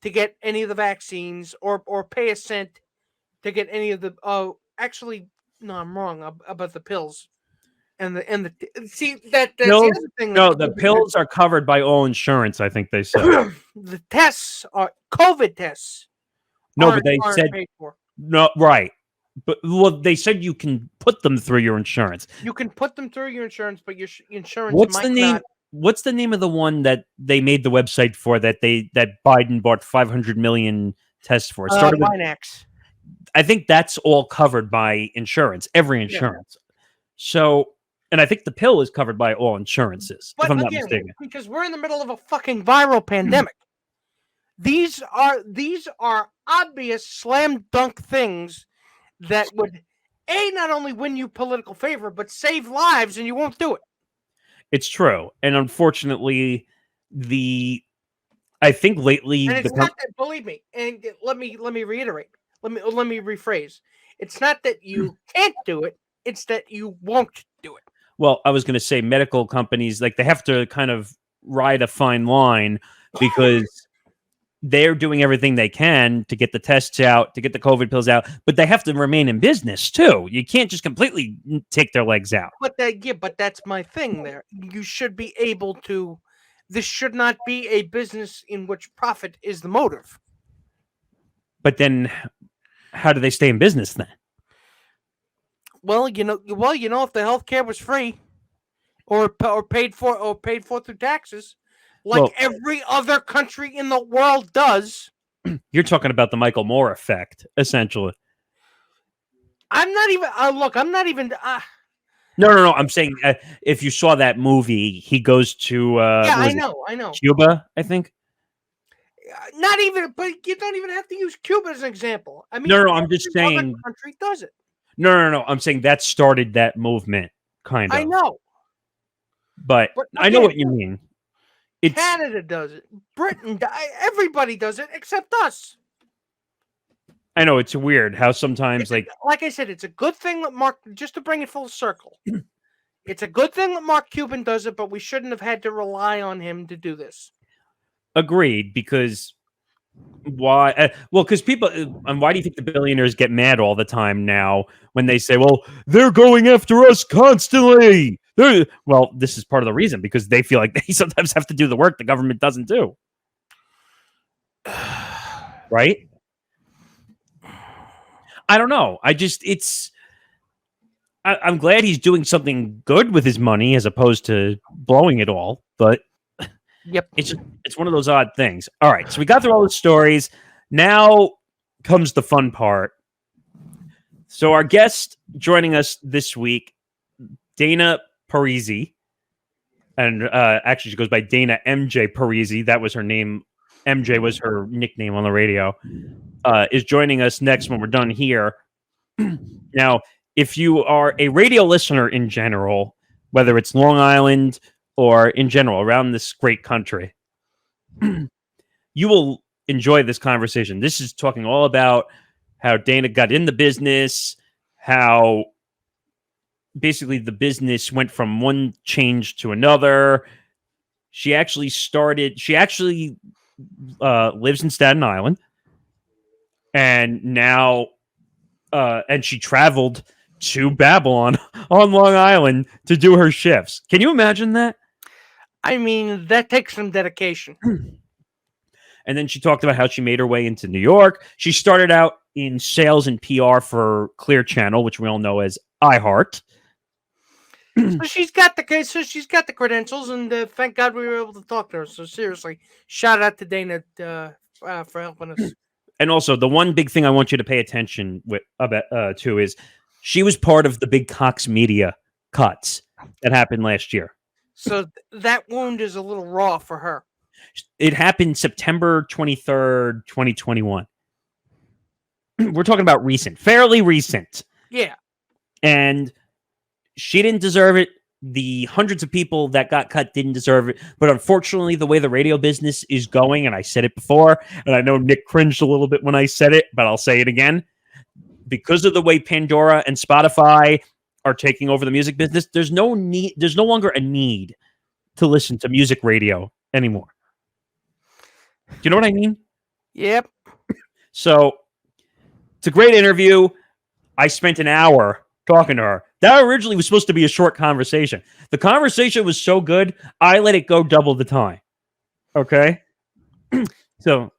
[SPEAKER 3] to get any of the vaccines, or pay a cent to get any of the. Actually, no, I'm wrong about the pills. And the the other thing.
[SPEAKER 2] No, the pills are covered by all insurance, I think they said.
[SPEAKER 3] The tests are COVID tests.
[SPEAKER 2] No, but they said no, right. But they said you can put them through your insurance.
[SPEAKER 3] You can put them through your insurance, but your insurance.
[SPEAKER 2] What's the name of the one that they made the website for that Biden bought 500 million tests for?
[SPEAKER 3] Binax.
[SPEAKER 2] I think that's all covered by insurance, every insurance. Yeah. So. And I think the pill is covered by all insurances, if I'm not mistaken.
[SPEAKER 3] Because we're in the middle of a fucking viral pandemic. These are obvious slam dunk things that would, not only win you political favor, but save lives, and you won't do it.
[SPEAKER 2] It's true. And unfortunately, I think lately
[SPEAKER 3] And it's not that, believe me, and let me reiterate. Let me rephrase. It's not that you can't do it, it's that you won't do it.
[SPEAKER 2] Well, I was going to say medical companies, like, they have to kind of ride a fine line because they're doing everything they can to get the tests out, to get the COVID pills out, but they have to remain in business too. You can't just completely take their legs out.
[SPEAKER 3] But that's my thing there. You should be able to. This should not be a business in which profit is the motive.
[SPEAKER 2] But then how do they stay in business then?
[SPEAKER 3] Well, if the healthcare was free or paid for through taxes, like every other country in the world does.
[SPEAKER 2] You're talking about the Michael Moore effect, essentially.
[SPEAKER 3] I'm not even.
[SPEAKER 2] No. I'm saying if you saw that movie, he goes to
[SPEAKER 3] I know.
[SPEAKER 2] Cuba, I think.
[SPEAKER 3] Not even, but you don't even have to use Cuba as an example. I mean,
[SPEAKER 2] no. I'm just saying.
[SPEAKER 3] Other country does it.
[SPEAKER 2] No. I'm saying that started that movement, kind of.
[SPEAKER 3] I know,
[SPEAKER 2] but I know what you mean.
[SPEAKER 3] Canada does it. Britain, everybody does it except us.
[SPEAKER 2] I know it's weird how sometimes, like
[SPEAKER 3] I said, it's a good thing that Mark. Just to bring it full circle, it's a good thing that Mark Cuban does it, but we shouldn't have had to rely on him to do this.
[SPEAKER 2] Agreed, because why? Because people, and why do you think the billionaires get mad all the time now when they say, well, they're going after us constantly? Well, this is part of the reason, because they feel like they sometimes have to do the work the government doesn't do. Right? I don't know. I'm glad he's doing something good with his money as opposed to blowing it all, but
[SPEAKER 3] yep,
[SPEAKER 2] it's one of those odd things. All right, so we got through all the stories. Now comes the fun part. So our guest joining us this week, Dana Parisi, and actually she goes by Dana MJ Parisi. That was her name. MJ was her nickname on the radio. Is joining us next when we're done here. Now, if you are a radio listener in general, whether it's Long Island or in general around this great country, you will enjoy this conversation. This is talking all about how Dana got in the business, how basically the business went from one change to another. She actually lives in Staten Island, and now and she traveled to Babylon on Long Island to do her shifts. Can you imagine that?
[SPEAKER 3] I mean, that takes some dedication.
[SPEAKER 2] And then she talked about how she made her way into New York. She started out in sales and PR for Clear Channel, which we all know as iHeart.
[SPEAKER 3] So she's got the credentials, and thank God we were able to talk to her. So seriously, shout out to Dana for helping us.
[SPEAKER 2] And also, the one big thing I want you to pay attention to is she was part of the big Cox Media Cuts that happened last year.
[SPEAKER 3] So that wound is a little raw for her.
[SPEAKER 2] It happened September 23rd, 2021. We're talking about fairly recent.
[SPEAKER 3] Yeah.
[SPEAKER 2] And she didn't deserve it. The hundreds of people that got cut didn't deserve it. But unfortunately, the way the radio business is going, and I said it before, and I know Nick cringed a little bit when I said it, but I'll say it again. Because of the way Pandora and Spotify are taking over the music business, there's no longer a need to listen to music radio anymore. Do you know what I mean?
[SPEAKER 3] Yep.
[SPEAKER 2] So it's a great interview. I spent an hour talking to her. That originally was supposed to be a short conversation. The conversation was so good, I let it go double the time. Okay? So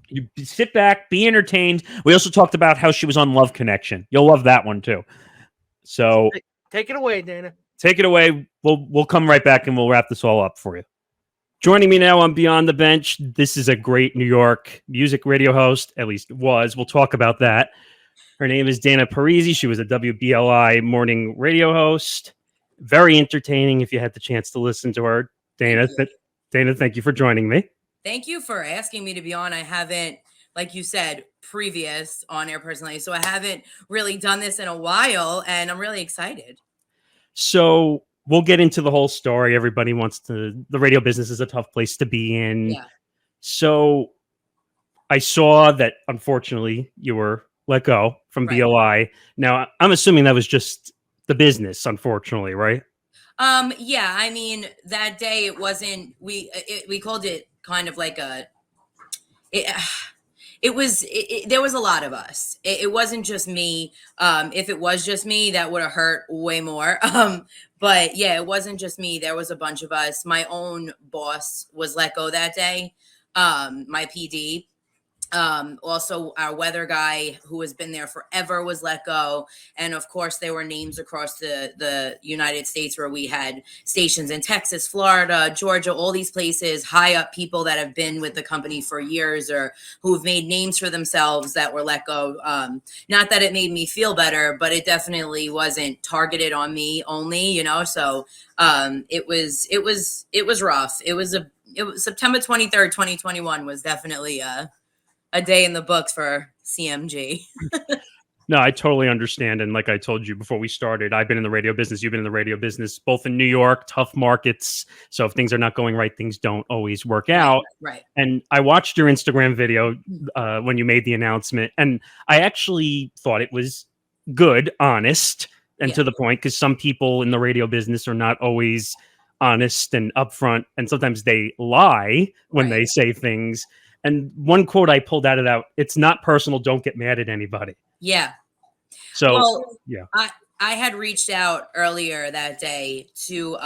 [SPEAKER 2] you sit back, be entertained. We also talked about how she was on Love Connection. You'll love that one too. So
[SPEAKER 3] take it away, Dana.
[SPEAKER 2] Take it away. We'll come right back and we'll wrap this all up for you. Joining me now on Beyond the Bench, this is a great New York music radio host, at least was. We'll talk about that. Her name is Dana Parisi. She was a WBLI morning radio host. Very entertaining if you had the chance to listen to her. Dana, thank you for joining me.
[SPEAKER 4] Thank you for asking me to be on. I haven't, like you said, previous on-air personality, so I haven't really done this in a while, and I'm really excited.
[SPEAKER 2] So we'll get into the whole story. Everybody the radio business is a tough place to be in.
[SPEAKER 4] Yeah.
[SPEAKER 2] So I saw that, unfortunately, you were let go from
[SPEAKER 4] Right.
[SPEAKER 2] BLI. Now, I'm assuming that was just the business, unfortunately, right?
[SPEAKER 4] Yeah, I mean, that day it wasn't, we called it kind of like there was a lot of us. It wasn't just me. If it was just me, that would have hurt way more. But yeah, it wasn't just me. There was a bunch of us. My own boss was let go that day. My PD. Also our weather guy who has been there forever was let go. And of course there were names across the United States where we had stations in Texas, Florida, Georgia, all these places, high up people that have been with the company for years or who've made names for themselves that were let go. Not that it made me feel better, but it definitely wasn't targeted on me only, so it was rough. It was September 23rd, 2021 was definitely a day in the books for CMG.
[SPEAKER 2] No, I totally understand. And like I told you before we started, I've been in the radio business. You've been in the radio business, both in New York, tough markets. So if things are not going right, things don't always work out.
[SPEAKER 4] Right.
[SPEAKER 2] And I watched your Instagram video when you made the announcement. And I actually thought it was good, honest, and to the point, because some people in the radio business are not always honest and upfront. And sometimes they lie when they say things. And one quote I pulled out of that, it's not personal. Don't get mad at anybody. Yeah. So,
[SPEAKER 4] I had reached out earlier that day to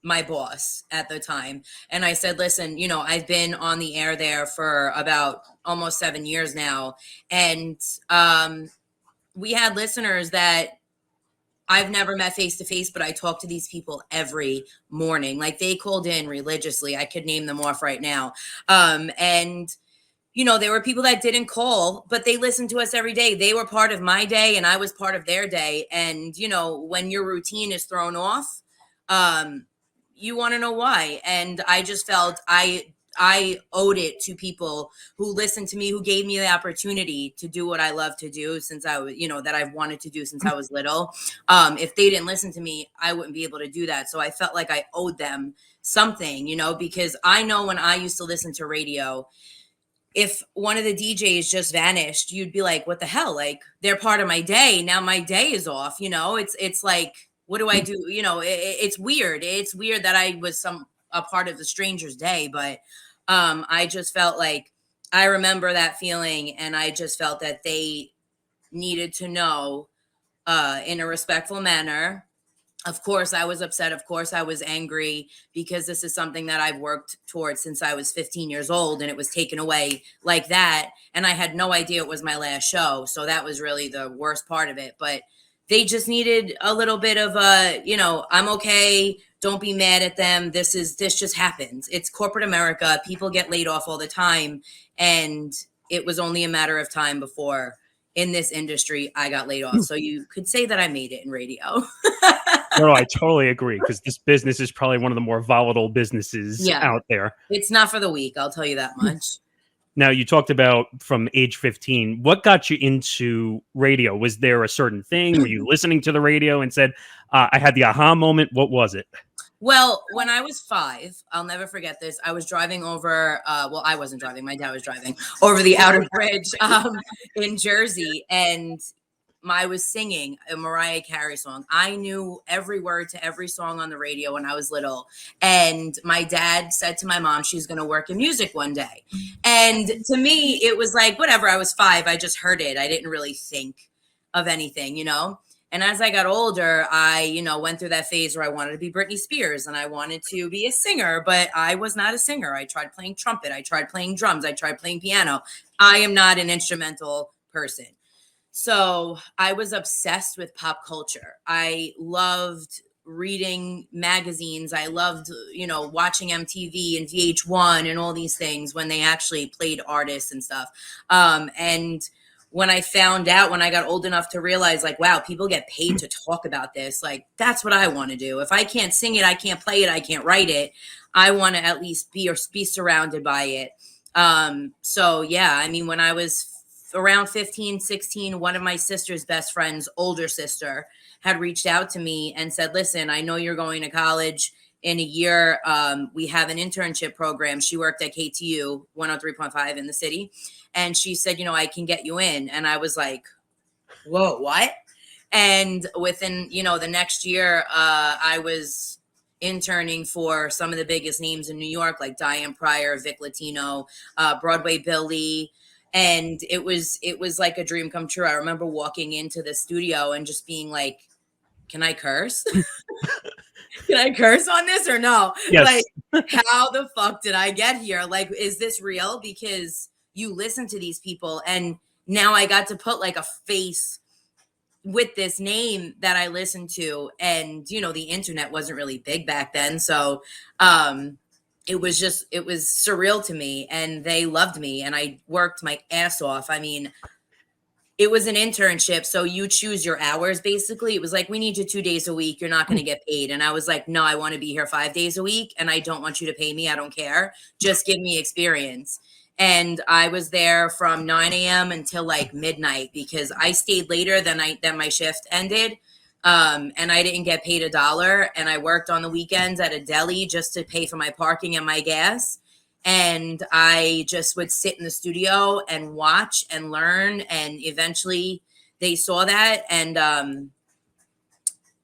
[SPEAKER 4] my boss at the time. And I said, listen, I've been on the air there for about almost 7 years now. And we had listeners that I've never met face to face, but I talk to these people every morning. Like they called in religiously. I could name them off right now. And there were people that didn't call, but they listened to us every day. They were part of my day and I was part of their day. And, when your routine is thrown off, you want to know why. And I just felt I owed it to people who listened to me, who gave me the opportunity to do what I love to do since I was, that I've wanted to do since I was little. If they didn't listen to me, I wouldn't be able to do that. So I felt like I owed them something, because I know when I used to listen to radio, if one of the DJs just vanished, you'd be like, what the hell? Like they're part of my day. Now my day is off, it's like, what do I do? It's weird. It's weird that I was a part of the stranger's day, but I just felt like I remember that feeling. And I just felt that they needed to know in a respectful manner. Of course, I was upset. Of course, I was angry because this is something that I've worked towards since I was 15 years old and it was taken away like that. And I had no idea it was my last show. So that was really the worst part of it. But they just needed a little bit of I'm okay. Don't be mad at them. This just happens. It's corporate America. People get laid off all the time. And it was only a matter of time before in this industry I got laid off. So you could say that I made it in radio.
[SPEAKER 2] No, I totally agree because this business is probably one of the more volatile businesses out there.
[SPEAKER 4] It's not for the weak, I'll tell you that much.
[SPEAKER 2] Now, you talked about from age 15. What got you into radio? Was there a certain thing? Were you listening to the radio and said, I had the aha moment? What was it?
[SPEAKER 4] Well, when I was 5, I'll never forget this. I was driving over, I wasn't driving. My dad was driving over the outer bridge in Jersey. And I was singing a Mariah Carey song. I knew every word to every song on the radio when I was little. And my dad said to my mom, she's going to work in music one day. And to me, it was like, whatever. I was 5. I just heard it. I didn't really think of anything, And as I got older, I, went through that phase where I wanted to be Britney Spears and I wanted to be a singer, but I was not a singer. I tried playing trumpet. I tried playing drums. I tried playing piano. I am not an instrumental person. So I was obsessed with pop culture. I loved reading magazines. I loved, watching MTV and VH1 and all these things when they actually played artists and stuff. And when I found out, when I got old enough to realize, like, wow, people get paid to talk about this. Like, that's what I want to do. If I can't sing it, I can't play it, I can't write it. I want to at least be surrounded by it. So yeah, I mean, when I was around 15, 16, one of my sister's best friends, older sister, had reached out to me and said, listen, I know you're going to college in a year. We have an internship program. She worked at KTU 103.5 in the city. And she said, I can get you in. And I was like, whoa, what? And within, the next year, I was interning for some of the biggest names in New York, like Diane Pryor, Vic Latino, Broadway Billy. And it was like a dream come true. I remember walking into the studio and just being like, can I curse? Can I curse on this or no?
[SPEAKER 2] Yes.
[SPEAKER 4] Like, how the fuck did I get here? Like, is this real? Because you listen to these people, and now I got to put like a face with this name that I listened to. And, the internet wasn't really big back then. So it was surreal to me, and they loved me, and I worked my ass off. I mean, it was an internship, so you choose your hours, basically. It was like, we need you 2 days a week. You're not going to get paid. And I was like, no, I want to be here 5 days a week, and I don't want you to pay me. I don't care. Just give me experience. And I was there from 9 a.m. until like midnight because I stayed later than my shift ended. And I didn't get paid $1. And I worked on the weekends at a deli just to pay for my parking and my gas. And I just would sit in the studio and watch and learn. And eventually they saw that. And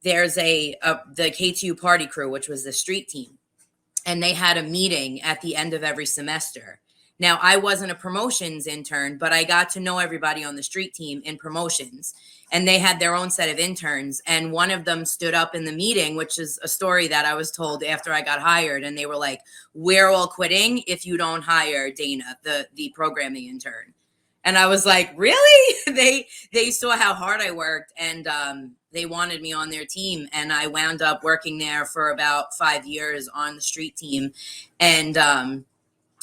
[SPEAKER 4] there's the KTU party crew, which was the street team. And they had a meeting at the end of every semester. Now, I wasn't a promotions intern, but I got to know everybody on the street team in promotions. And they had their own set of interns. And one of them stood up in the meeting, which is a story that I was told after I got hired. And they were like, we're all quitting if you don't hire Dana, the programming intern. And I was like, really? They saw how hard I worked, and they wanted me on their team. And I wound up working there for about 5 years on the street team. And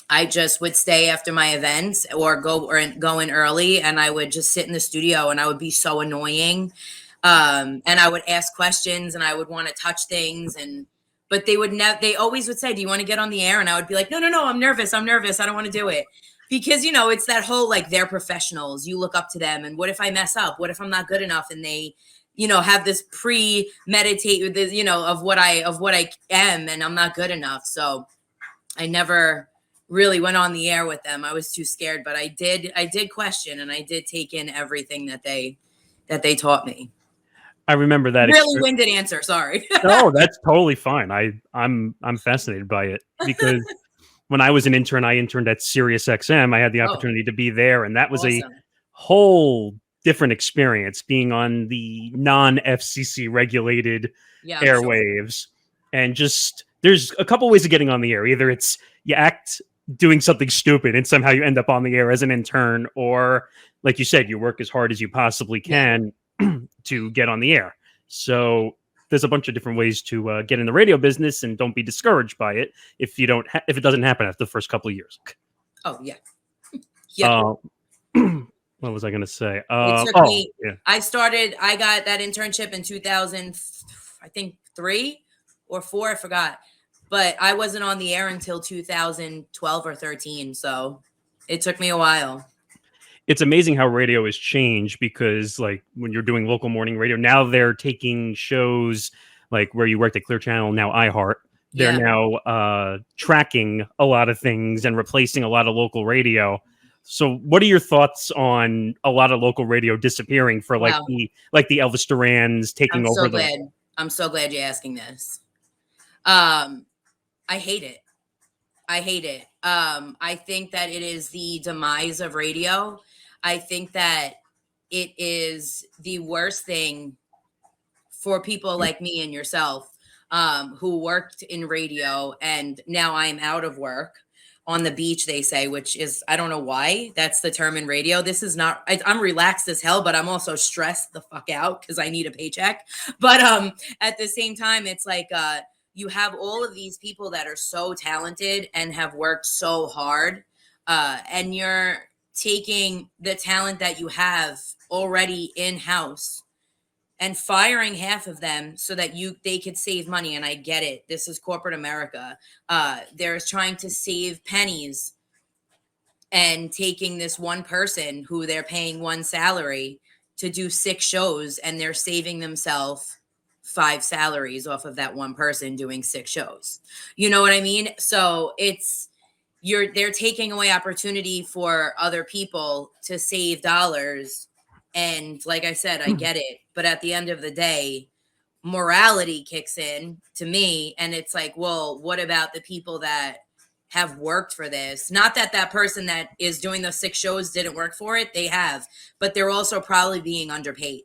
[SPEAKER 4] I just would stay after my events or go in early, and I would just sit in the studio, and I would be so annoying. And I would ask questions, and I would want to touch things, but they always would say, do you want to get on the air? And I would be like, no, I'm nervous. I don't want to do it. Because, it's that whole, like, they're professionals. You look up to them. And what if I mess up? What if I'm not good enough? And they, have this premeditate, of what I am, and I'm not good enough. So I never really went on the air with them. I was too scared, but I did question, and I did take in everything that they taught me.
[SPEAKER 2] I remember that.
[SPEAKER 4] Really winded answer. Sorry.
[SPEAKER 2] No, that's totally fine. I'm fascinated by it because when I was an intern, I interned at Sirius XM. I had the opportunity to be there, and that was awesome. A whole different experience being on the non-FCC regulated airwaves. Sure. And just there's a couple ways of getting on the air. Either it's you act doing something stupid and somehow you end up on the air as an intern, or like you said, you work as hard as you possibly can to get on the air. So there's a bunch of different ways to get in the radio business, and don't be discouraged by it if if it doesn't happen after the first couple of years.
[SPEAKER 4] Oh yeah. Yeah.
[SPEAKER 2] What was I going to say?
[SPEAKER 4] It took me. Yeah. I got that internship in 2000, I think 3 or 4, I forgot. But I wasn't on the air until 2012 or 13, so it took me a while.
[SPEAKER 2] It's amazing how radio has changed because, like, when you're doing local morning radio, now they're taking shows like where you worked at Clear Channel, now iHeart. They're now tracking a lot of things and replacing a lot of local radio. So what are your thoughts on a lot of local radio disappearing for the Elvis Durans taking over?
[SPEAKER 4] I'm so glad you're asking this. I hate it. I think that it is the demise of radio. I think that it is the worst thing for people like me and yourself, who worked in radio, and now I'm out of work on the beach, they say, which is, I don't know why that's the term in radio. This is not, I'm relaxed as hell, but I'm also stressed the fuck out because I need a paycheck. But at the same time, it's like, you have all of these people that are so talented and have worked so hard, and you're taking the talent that you have already in-house and firing half of them so that they could save money. And I get it. This is corporate America. They're trying to save pennies and taking this one person who they're paying one salary to do 6 shows, and they're saving themselves 5 salaries off of that one person doing 6 shows. You know what I mean? So they're taking away opportunity for other people to save dollars. And like I said, I get it. But at the end of the day, morality kicks in to me. And it's like, well, what about the people that have worked for this? Not that that person that is doing those 6 shows didn't work for it. They have, but they're also probably being underpaid.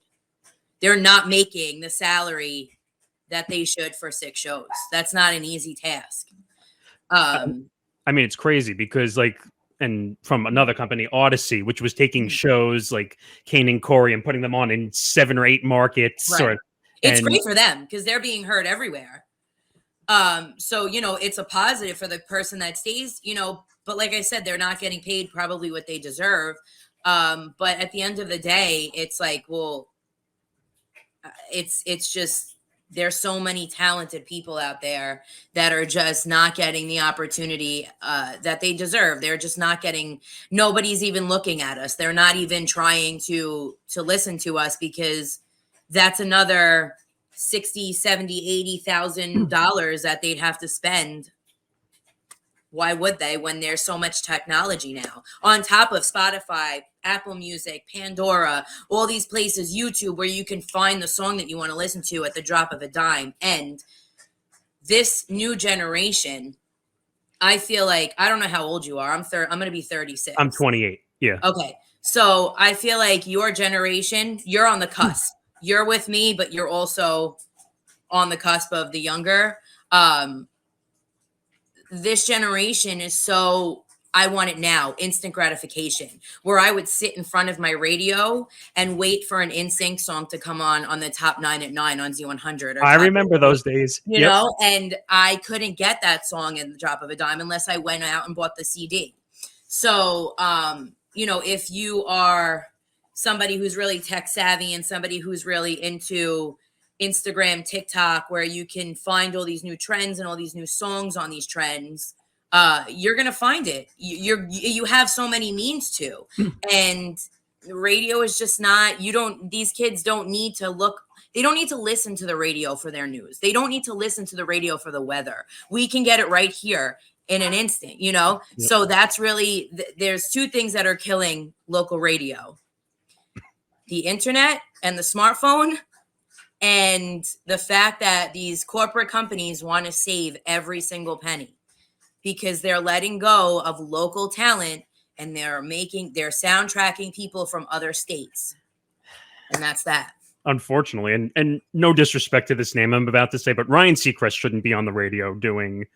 [SPEAKER 4] They're not making the salary that they should for 6 shows. That's not an easy task.
[SPEAKER 2] I mean, it's crazy because and from another company, Odyssey, which was taking shows like Kane and Corey and putting them on in 7 or 8 markets.
[SPEAKER 4] Right. It's great for them because they're being heard everywhere. So, it's a positive for the person that stays, but like I said, they're not getting paid probably what they deserve. But at the end of the day, it's like, well, it's just, there's so many talented people out there that are just not getting the opportunity that they deserve. They're just not getting, nobody's even looking at us. They're not even trying to listen to us because that's another $60,000, $70,000, $80,000 that they'd have to spend. Why would they when there's so much technology now on top of Spotify, Apple Music, Pandora, all these places, YouTube, where you can find the song that you want to listen to at the drop of a dime. And this new generation, I feel like, I don't know how old you are. I'm going to be 36.
[SPEAKER 2] I'm 28. Yeah.
[SPEAKER 4] Okay. So I feel like your generation, you're on the cusp. You're with me, but you're also on the cusp of the younger. This generation is so, I want it now, instant gratification, where I would sit in front of my radio and wait for an NSYNC song to come on the top 9 at 9 on Z100.
[SPEAKER 2] I remember those days.
[SPEAKER 4] You know, and I couldn't get that song in the drop of a dime unless I went out and bought the CD. So, if you are somebody who's really tech savvy and somebody who's really into Instagram, TikTok, where you can find all these new trends and all these new songs on these trends, you're going to find it. You have so many means to, and radio is just not, these kids don't need to they don't need to listen to the radio for their news. They don't need to listen to the radio for the weather. We can get it right here in an instant, Yep. So that's really, there's 2 things that are killing local radio: the internet and the smartphone. And the fact that these corporate companies want to save every single penny because they're letting go of local talent and they're soundtracking people from other states. And that's that.
[SPEAKER 2] Unfortunately, and no disrespect to this name I'm about to say, but Ryan Seacrest shouldn't be on the radio doing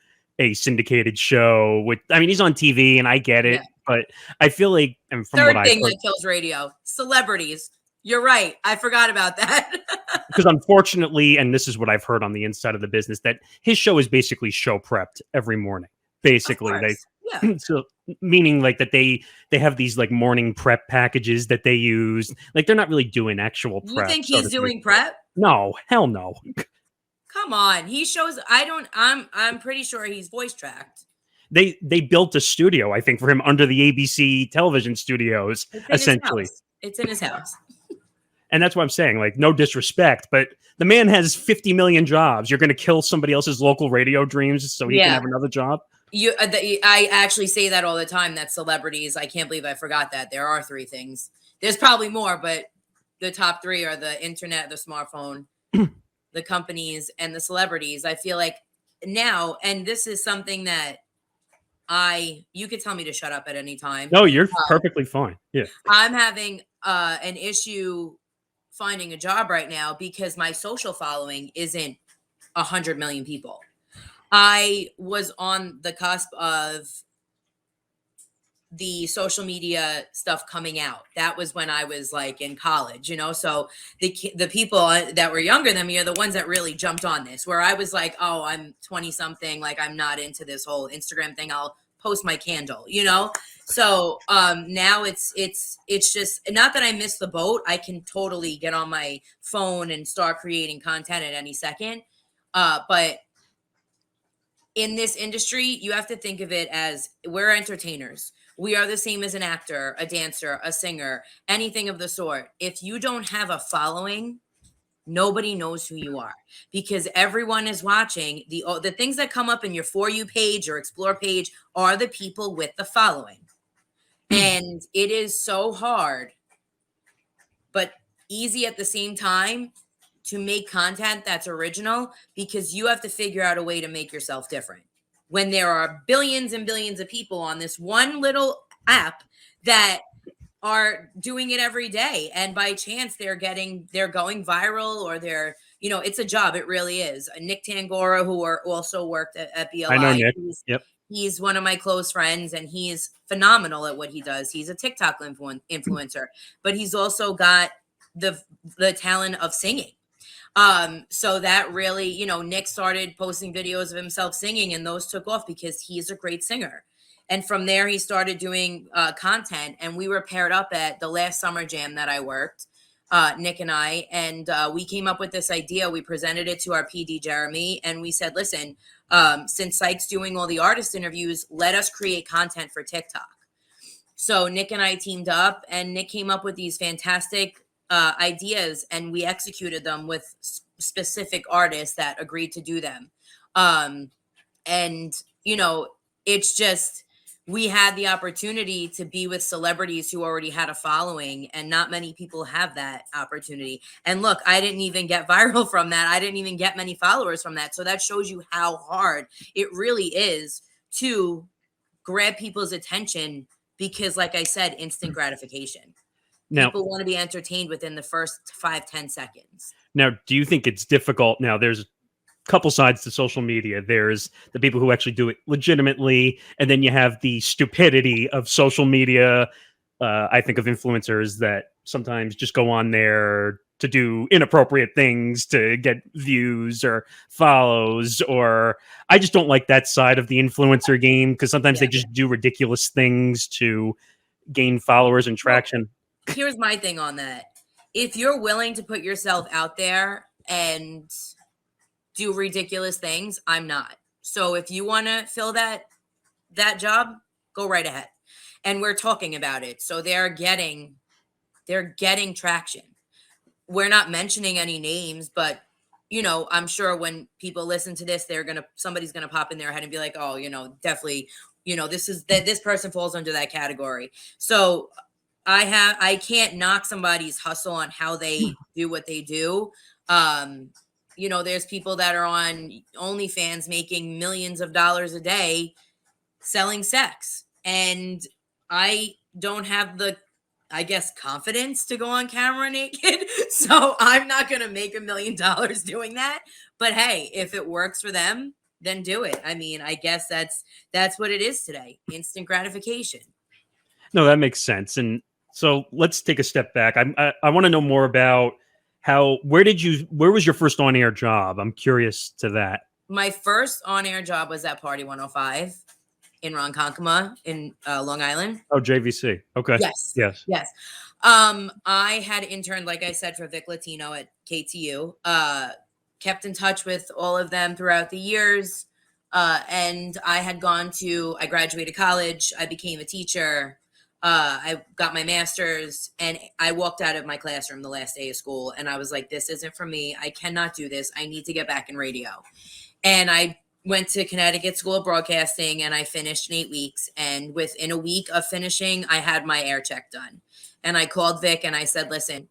[SPEAKER 2] a syndicated show he's on TV and I get it, but I feel like, and from
[SPEAKER 4] Third thing that kills radio, celebrities. You're right. I forgot about that.
[SPEAKER 2] Because unfortunately, and this is what I've heard on the inside of the business, that his show is basically show prepped every morning. Basically, so meaning like that they have these like morning prep packages that they use. Like they're not really doing actual prep.
[SPEAKER 4] You think he's doing prep?
[SPEAKER 2] No, hell no.
[SPEAKER 4] Come on, he shows. I'm pretty sure he's voice tracked.
[SPEAKER 2] They built a studio, I think, for him under the ABC television studios, essentially.
[SPEAKER 4] It's in his house.
[SPEAKER 2] And that's what I'm saying. Like, no disrespect, but the man has 50 million jobs. You're going to kill somebody else's local radio dreams so he can have another job?
[SPEAKER 4] I actually say that all the time, that celebrities, I can't believe I forgot that. There are 3 things. There's probably more, but the top 3 are the internet, the smartphone, the companies, and the celebrities. I feel like now, and this is something that you could tell me to shut up at any time.
[SPEAKER 2] No, you're perfectly fine. Yeah.
[SPEAKER 4] I'm having an issue finding a job right now because my social following isn't 100 million people. I was on the cusp of the social media stuff coming out. That was when I was like in college, so the people that were younger than me are the ones that really jumped on this, where I was like, oh, I'm 20 something. Like I'm not into this whole Instagram thing. I'll post my candle, So now it's just not that I missed the boat. I can totally get on my phone and start creating content at any second. But in this industry, you have to think of it as we're entertainers. We are the same as an actor, a dancer, a singer, anything of the sort. If you don't have a following, nobody knows who you are, because everyone is watching. The things that come up in your For You page or Explore page are the people with the following. And it is so hard, but easy at the same time, to make content that's original, because you have to figure out a way to make yourself different when there are billions and billions of people on this one little app that are doing it every day, and by chance they're going viral, or it's a job. It really is. Nick Tangora, who also worked at BLI.
[SPEAKER 2] I know Nick.
[SPEAKER 4] He's one of my close friends, and he's phenomenal at what he does. He's a TikTok influencer, but he's also got the talent of singing. So that really, Nick started posting videos of himself singing, and those took off because he's a great singer. And from there, he started doing content, and we were paired up at the last summer jam that I worked, Nick and I, and we came up with this idea. We presented it to our PD, Jeremy, and we said, listen, since Syke's doing all the artist interviews, let us create content for TikTok. So Nick and I teamed up, and Nick came up with these fantastic ideas, and we executed them with specific artists that agreed to do them. It's just, we had the opportunity to be with celebrities who already had a following, and not many people have that opportunity. And look, I didn't even get viral from that. I didn't even get many followers from that. So that shows you how hard it really is to grab people's attention, because like I said, instant gratification. Now, people want to be entertained within the first 5-10 seconds.
[SPEAKER 2] Now, do you think it's difficult? Now, there's couple sides to social media. There's the people who actually do it legitimately, and then you have the stupidity of social media. I think of influencers that sometimes just go on there to do inappropriate things to get views or follows, or I just don't like that side of the influencer game, because sometimes they just do ridiculous things to gain followers and traction.
[SPEAKER 4] Well, here's my thing on that. If you're willing to put yourself out there and do ridiculous things, I'm not. So if you want to fill that job, go right ahead. And we're talking about it. So they're getting traction. We're not mentioning any names, but I'm sure when people listen to this, somebody's gonna pop in their head and be like, oh, definitely, this person falls under that category. So I can't knock somebody's hustle on how they do what they do. There's people that are on OnlyFans making millions of dollars a day selling sex. And I don't have the, confidence to go on camera naked. So I'm not going to make $1 million doing that. But hey, if it works for them, then do it. I mean, I guess that's what it is today. Instant gratification.
[SPEAKER 2] No, that makes sense. And so let's take a step back. I want to know more about where was your first on-air job? I'm curious to that.
[SPEAKER 4] My first on-air job was at Party 105 in Ronkonkoma in Long Island.
[SPEAKER 2] Oh, JVC. Okay.
[SPEAKER 4] Yes. I had interned, like I said, for Vic Latino at KTU. Kept in touch with all of them throughout the years. And I graduated college. I became a teacher. I got my master's, and I walked out of my classroom the last day of school, and I was like, this isn't for me. I cannot do this. I need to get back in radio. And I went to Connecticut School of Broadcasting, and I finished in 8 weeks. And within a week of finishing, I had my air check done. And I called Vic and I said, listen,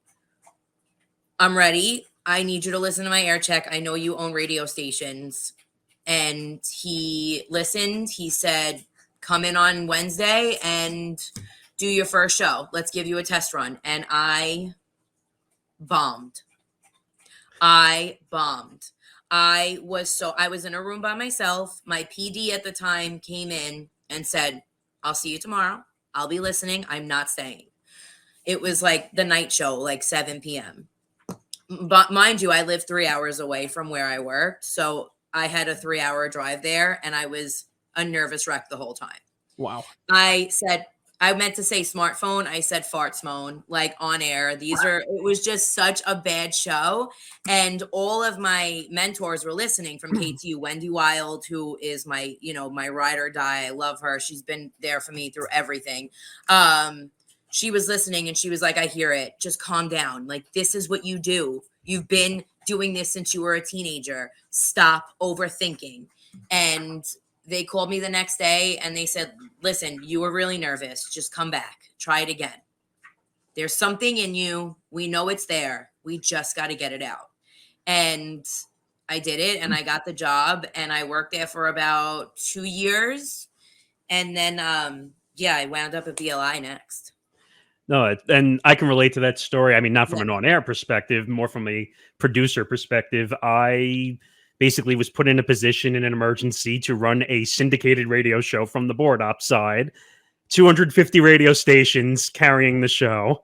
[SPEAKER 4] I'm ready. I need you to listen to my air check. I know you own radio stations. And he listened. He said, come in on Wednesday and do your first show. Let's give you a test run. And I bombed. I was in a room by myself. My PD at the time came in and said, I'll see you tomorrow. I'll be listening. I'm not staying. It was like the night show, like 7 p.m. But mind you, I live 3 hours away from where I worked. So I had a 3-hour drive there, and I was a nervous wreck the whole time.
[SPEAKER 3] Wow.
[SPEAKER 4] I said, I meant to say smartphone. I said fartsmone, like on air. It was just such a bad show. And all of my mentors were listening from KTU. Wendy Wild, who is my, my ride or die. I love her. She's been there for me through everything. She was listening and she was like, I hear it. Just calm down. Like, this is what you do. You've been doing this since you were a teenager. Stop overthinking. And they called me the next day and they said, listen, you were really nervous. Just come back. Try it again. There's something in you. We know it's there. We just got to get it out. And I did it and I got the job and I worked there for about 2 years. And then, I wound up at BLI next.
[SPEAKER 2] No, and I can relate to that story. I mean, not from an on-air perspective, more from a producer perspective. I basically was put in a position in an emergency to run a syndicated radio show from the board op side, 250 radio stations carrying the show.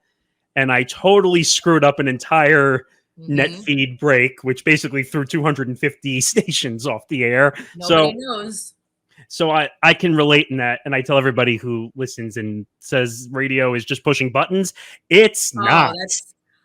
[SPEAKER 2] And I totally screwed up an entire net feed break, which basically threw 250 stations off the air.
[SPEAKER 4] Nobody knows.
[SPEAKER 2] So I can relate in that. And I tell everybody who listens and says radio is just pushing buttons. It's not.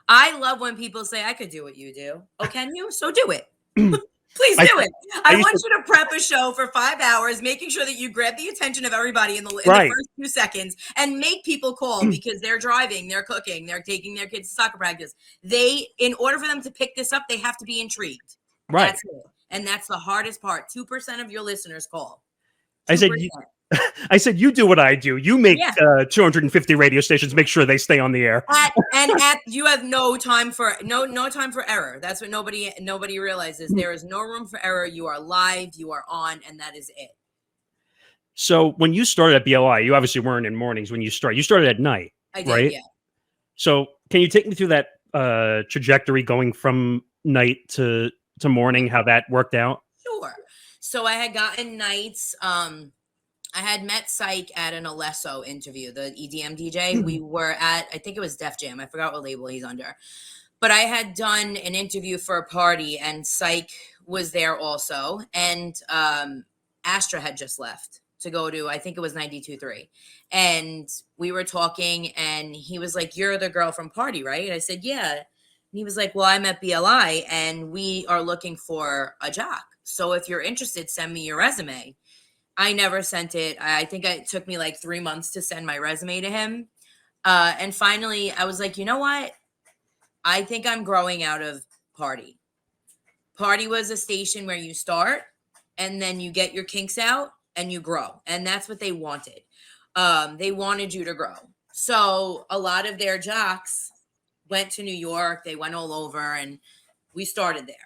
[SPEAKER 4] I love when people say, I could do what you do. Oh, can you? So do it. Please do it. I want you to prep a show for 5 hours, making sure that you grab the attention of everybody in the first few seconds and make people call because they're driving, they're cooking, they're taking their kids to soccer practice. In order for them to pick this up, they have to be intrigued.
[SPEAKER 2] Right.
[SPEAKER 4] That's it. And that's the hardest part. 2% of your listeners call.
[SPEAKER 2] 2%. I said, you do what I do. You make 250 radio stations, make sure they stay on the air.
[SPEAKER 4] You have no time for error. That's what nobody realizes. There is no room for error. You are live, you are on, and that is it.
[SPEAKER 2] So when you started at BLI, you obviously weren't in mornings when you started. You started at night,
[SPEAKER 4] I did,
[SPEAKER 2] right?
[SPEAKER 4] Yeah.
[SPEAKER 2] So can you take me through that trajectory going from night to morning, how that worked out?
[SPEAKER 4] Sure. So I had gotten nights. I had met Syke at an Alesso interview, the EDM DJ. We were at, I think it was Def Jam. I forgot what label he's under. But I had done an interview for a party, and Syke was there also. And Astra had just left to go to, I think it was 92.3. And we were talking, and he was like, you're the girl from Party, right? I said, yeah. And he was like, well, I'm at BLI, and we are looking for a jock. So if you're interested, send me your resume. I never sent it. I think it took me like 3 months to send my resume to him. And finally, I was like, you know what? I think I'm growing out of Party. Party was a station where you start and then you get your kinks out and you grow. And that's what they wanted. They wanted you to grow. So a lot of their jocks went to New York. They went all over and we started there.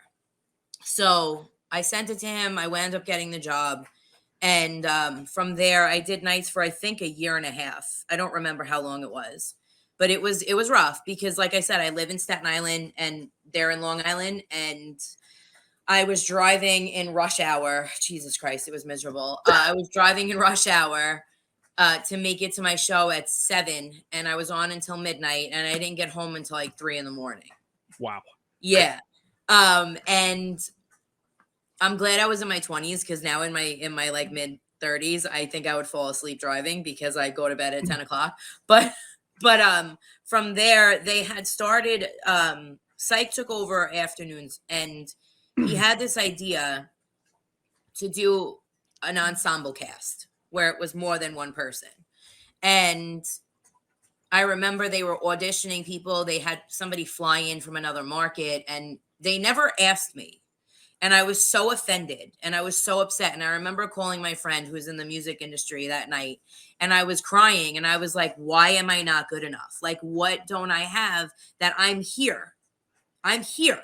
[SPEAKER 4] So I sent it to him. I wound up getting the job. And from there, I did nights for, I think, 1.5 years. I don't remember how long it was. But it was rough because, like I said, I live in Staten Island and they're in Long Island. And I was driving in rush hour. Jesus Christ, it was miserable. I was driving in rush hour to make it to my show at 7. And I was on until midnight. And I didn't get home until like 3 a.m.
[SPEAKER 2] Wow.
[SPEAKER 4] Yeah. And I'm glad I was in my 20s because now in my like mid 30s, I think I would fall asleep driving because I go to bed at 10 o'clock. But from there, they had started, Syke took over afternoons and he had this idea to do an ensemble cast where it was more than one person. And I remember they were auditioning people. They had somebody fly in from another market and they never asked me. And I was so offended and I was so upset. And I remember calling my friend who's in the music industry that night and I was crying and I was like, why am I not good enough? Like, what don't I have that I'm here? I'm here.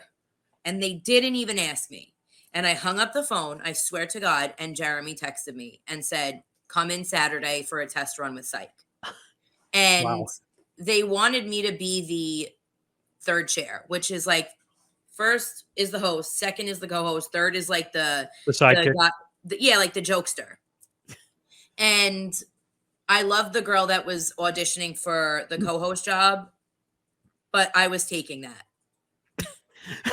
[SPEAKER 4] And they didn't even ask me. And I hung up the phone, I swear to God. And Jeremy texted me and said, come in Saturday for a test run with Syke. And they wanted me to be the third chair, which is like, first is the host, second is the co-host, third is like the sidekick. Like the jokester. And I loved the girl that was auditioning for the co-host job, but I was taking that.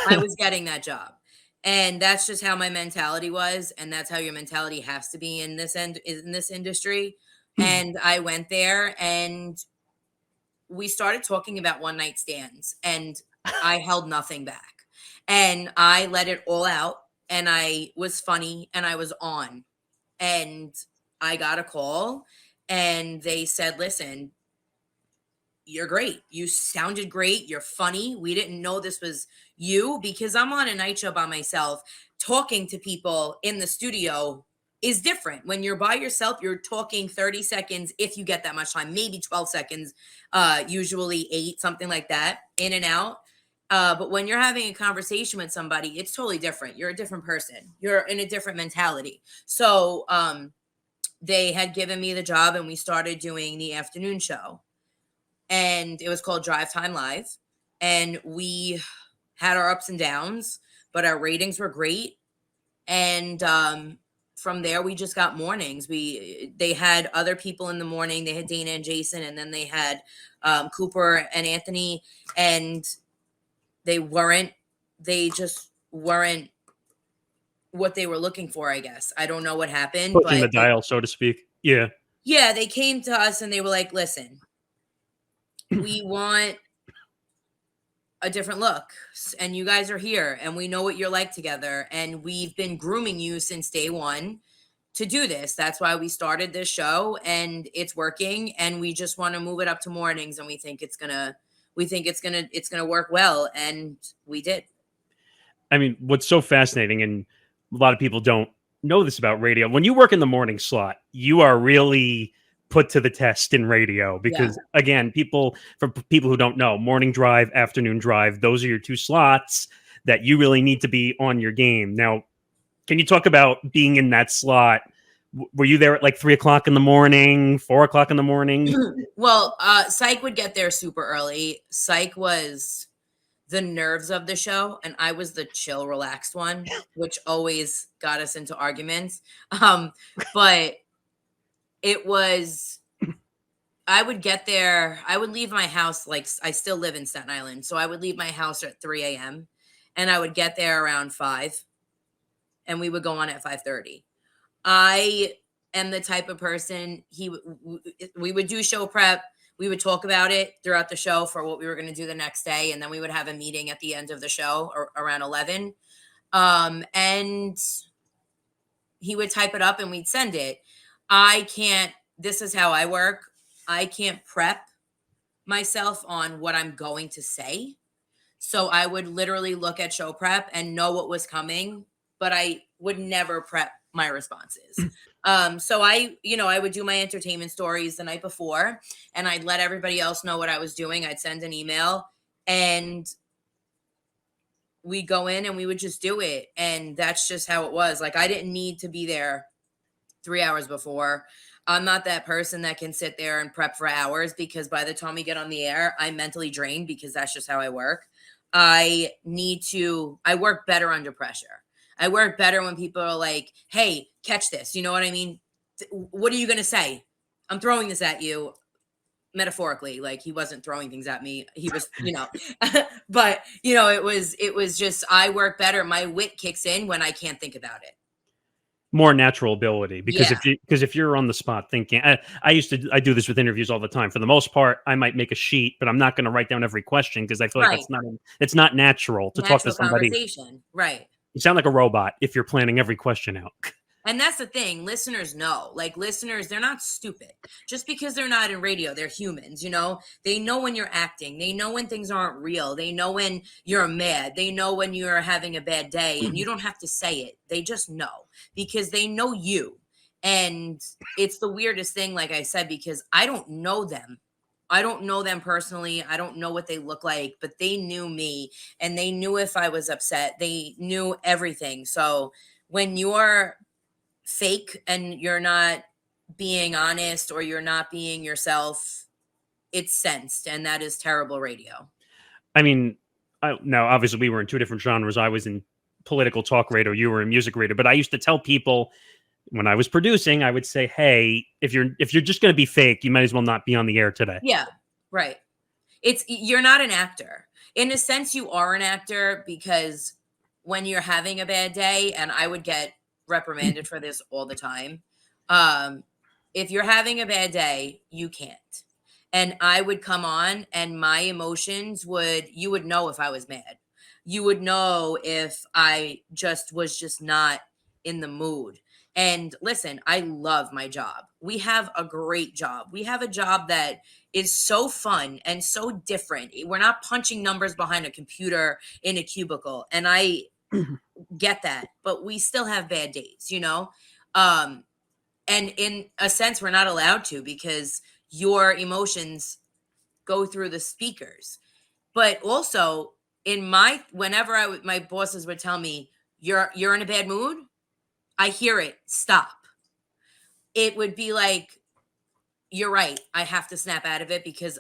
[SPEAKER 4] I was getting that job. And that's just how my mentality was. And that's how your mentality has to be in this industry. And I went there and we started talking about one night stands, and I held nothing back. And I let it all out, and I was funny, and I was on. And I got a call, and they said, listen, you're great. You sounded great. You're funny. We didn't know this was you, because I'm on a night show by myself. Talking to people in the studio is different. When you're by yourself, you're talking 30 seconds, if you get that much time, maybe 12 seconds, usually 8, something like that, in and out. But when you're having a conversation with somebody, it's totally different. You're a different person. You're in a different mentality. So they had given me the job, and we started doing the afternoon show. And it was called Drive Time Live. And we had our ups and downs, but our ratings were great. And from there, we just got mornings. They had other people in the morning. They had Dana and Jason, and then they had Cooper and Anthony. And they just weren't what they were looking for, I guess. I don't know what happened.
[SPEAKER 2] Pushing the dial, so to speak. Yeah.
[SPEAKER 4] Yeah, they came to us and they were like, listen, we want a different look, and you guys are here, and we know what you're like together, and we've been grooming you since day one to do this. That's why we started this show, and it's working, and we just want to move it up to mornings, and we think it's gonna work well, and we did.
[SPEAKER 2] I mean, what's so fascinating, and a lot of people don't know this about radio, when you work in the morning slot, you are really put to the test in radio, because again, for people who don't know, morning drive, afternoon drive, those are your 2 slots that you really need to be on your game. Now, can you talk about being in that slot? Were you there at like 3 o'clock in the morning, 4 o'clock in the morning?
[SPEAKER 4] Well, Syke would get there super early. Syke was the nerves of the show, and I was the chill, relaxed one, which always got us into arguments. But it was, I would get there, I would leave my house, like, I still live in Staten Island, so I would leave my house at 3 a.m. and I would get there around 5, and we would go on at 5:30. I am the type of person, we would do show prep, we would talk about it throughout the show for what we were going to do the next day, and then we would have a meeting at the end of the show, or around 11, and he would type it up and we'd send it. This is how I work. I can't prep myself on what I'm going to say. So I would literally look at show prep and know what was coming, but I would never prep my responses. So I would do my entertainment stories the night before, and I'd let everybody else know what I was doing. I'd send an email, and we go in and we would just do it. And that's just how it was. Like, I didn't need to be there 3 hours before. I'm not that person that can sit there and prep for hours, because by the time we get on the air, I'm mentally drained, because that's just how I work. I work better under pressure. I work better when people are like, hey, catch this. You know what I mean? What are you going to say? I'm throwing this at you. Metaphorically, like, he wasn't throwing things at me. He was, but it was just, I work better. My wit kicks in when I can't think about it.
[SPEAKER 2] More natural ability, because if you're on the spot thinking, I do this with interviews all the time. For the most part, I might make a sheet, but I'm not going to write down every question, because I feel like it's not natural to talk to somebody.
[SPEAKER 4] Right.
[SPEAKER 2] You sound like a robot if you're planning every question out.
[SPEAKER 4] And that's the thing. Listeners know. Like, listeners, they're not stupid. Just because they're not in radio, they're humans, They know when you're acting. They know when things aren't real. They know when you're mad. They know when you're having a bad day. And you don't have to say it. They just know, because they know you. And it's the weirdest thing, like I said, because I don't know them. I don't know them personally. I don't know what they look like, but they knew me, and they knew if I was upset. They knew everything. So when you're fake and you're not being honest, or you're not being yourself, it's sensed, and that is terrible radio.
[SPEAKER 2] I mean, now obviously we were in 2 different genres. I was in political talk radio, you were in music radio, but I used to tell people when I was producing, I would say, hey, if you're just going to be fake, you might as well not be on the air today.
[SPEAKER 4] Yeah, right. You're not an actor. In a sense, you are an actor, because when you're having a bad day, and I would get reprimanded for this all the time. if you're having a bad day, you can't. And I would come on and my emotions you would know if I was mad. You would know if I was just not in the mood. And listen, I love my job. We have a great job. We have a job that is so fun and so different. We're not punching numbers behind a computer in a cubicle. And I get that, but we still have bad days, you know? And in a sense, we're not allowed to, because your emotions go through the speakers. But also whenever my bosses would tell me, you're in a bad mood, I hear it, stop. It would be like, you're right. I have to snap out of it, because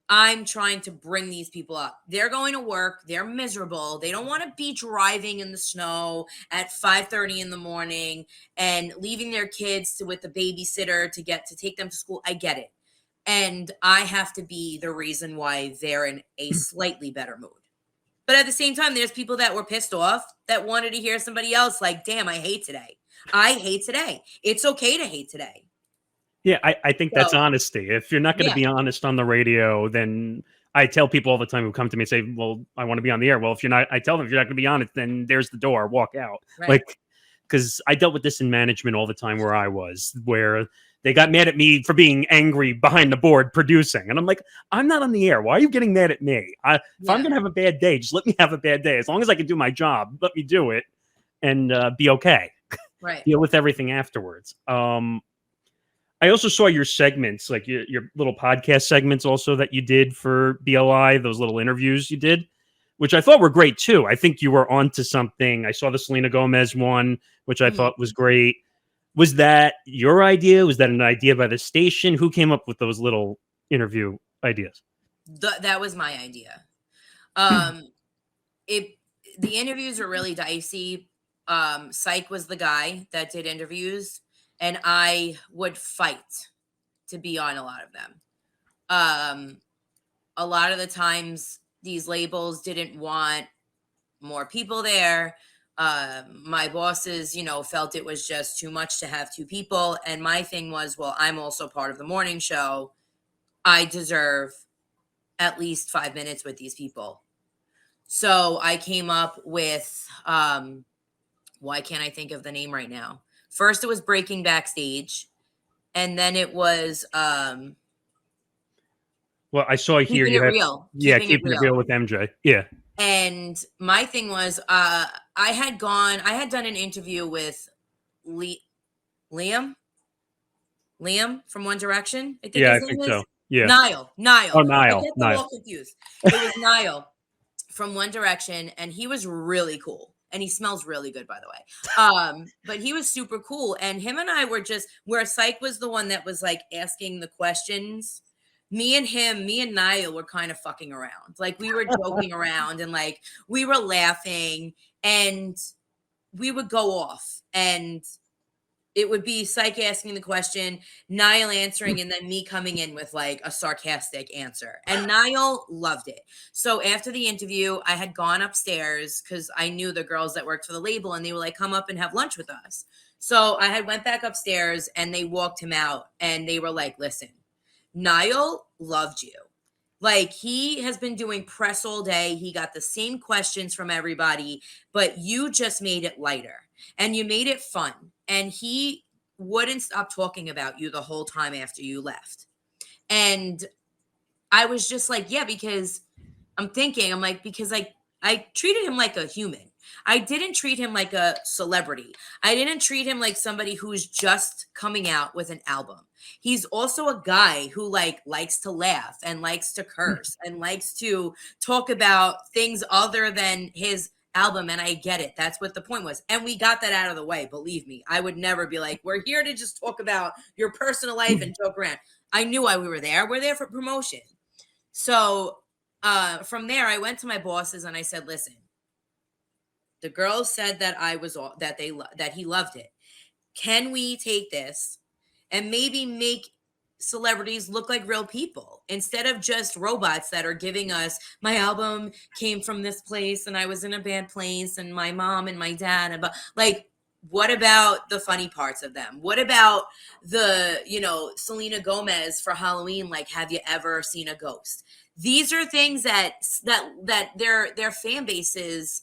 [SPEAKER 4] I'm trying to bring these people up. They're going to work. They're miserable. They don't want to be driving in the snow at 5:30 in the morning and leaving their kids with the babysitter to take them to school. I get it. And I have to be the reason why they're in a slightly better mood. But at the same time, there's people that were pissed off that wanted to hear somebody else like, damn, I hate today. I hate today. It's okay to hate today.
[SPEAKER 2] Yeah, I think that's honesty. If you're not going to be honest on the radio, then I tell people all the time who come to me and say, well, I want to be on the air. Well, I tell them, if you're not going to be honest, then there's the door, walk out.
[SPEAKER 4] Right.
[SPEAKER 2] Like, because I dealt with this in management all the time where they got mad at me for being angry behind the board producing. And I'm like, I'm not on the air. Why are you getting mad at me? If I'm going to have a bad day, just let me have a bad day. As long as I can do my job, let me do it and be okay.
[SPEAKER 4] Right.
[SPEAKER 2] Deal with everything afterwards. I also saw your segments, like your little podcast segments also that you did for BLI, those little interviews you did, which I thought were great too. I think you were onto something. I saw the Selena Gomez one, which I thought was great. Was that your idea? Was that an idea by the station? Who came up with those little interview ideas?
[SPEAKER 4] That was my idea. The interviews are really dicey. Syke was the guy that did interviews, and I would fight to be on a lot of them. A lot of the times, these labels didn't want more people there. My bosses, felt it was just too much to have two people. And my thing was, well, I'm also part of the morning show. I deserve at least 5 minutes with these people. So I came up with, why can't I think of the name right now? First, it was Breaking Backstage. And then it was,
[SPEAKER 2] well, I saw here
[SPEAKER 4] you have, real.
[SPEAKER 2] Keeping it real with MJ. Yeah.
[SPEAKER 4] And my thing was, I had done an interview with Liam from One Direction. I think
[SPEAKER 2] so. Yeah.
[SPEAKER 4] Niall.
[SPEAKER 2] Oh, Niall.
[SPEAKER 4] I get them all confused. It was Niall from One Direction, and he was really cool. And he smells really good, by the way. But he was super cool. And him and I were where Syke was the one that was like asking the questions. Me and Niall were kind of fucking around. Like, we were joking around, and like we were laughing, and we would go off, and it would be Syke asking the question, Niall answering, and then me coming in with like a sarcastic answer. And Niall loved it. So after the interview, I had gone upstairs because I knew the girls that worked for the label, and they were like, come up and have lunch with us. So I had went back upstairs, and they walked him out, and they were like, listen, Niall loved you. Like, he has been doing press all day. He got the same questions from everybody, but you just made it lighter and you made it fun. And he wouldn't stop talking about you the whole time after you left. And I was just like, yeah, because because I treated him like a human. I didn't treat him like a celebrity. I didn't treat him like somebody who's just coming out with an album. He's also a guy who likes to laugh and likes to curse and likes to talk about things other than his album. And I get it. That's what the point was. And we got that out of the way. Believe me, I would never be like, we're here to just talk about your personal life and joke around. I knew why we were there. We're there for promotion. So from there, I went to my bosses and I said, listen, the girls said that that he loved it. Can we take this and maybe make celebrities look like real people instead of just robots that are giving us, my album came from this place and I was in a bad place and my mom and my dad, and what about the funny parts of them? What about the, Selena Gomez for Halloween? Like, have you ever seen a ghost? These are things that their fan bases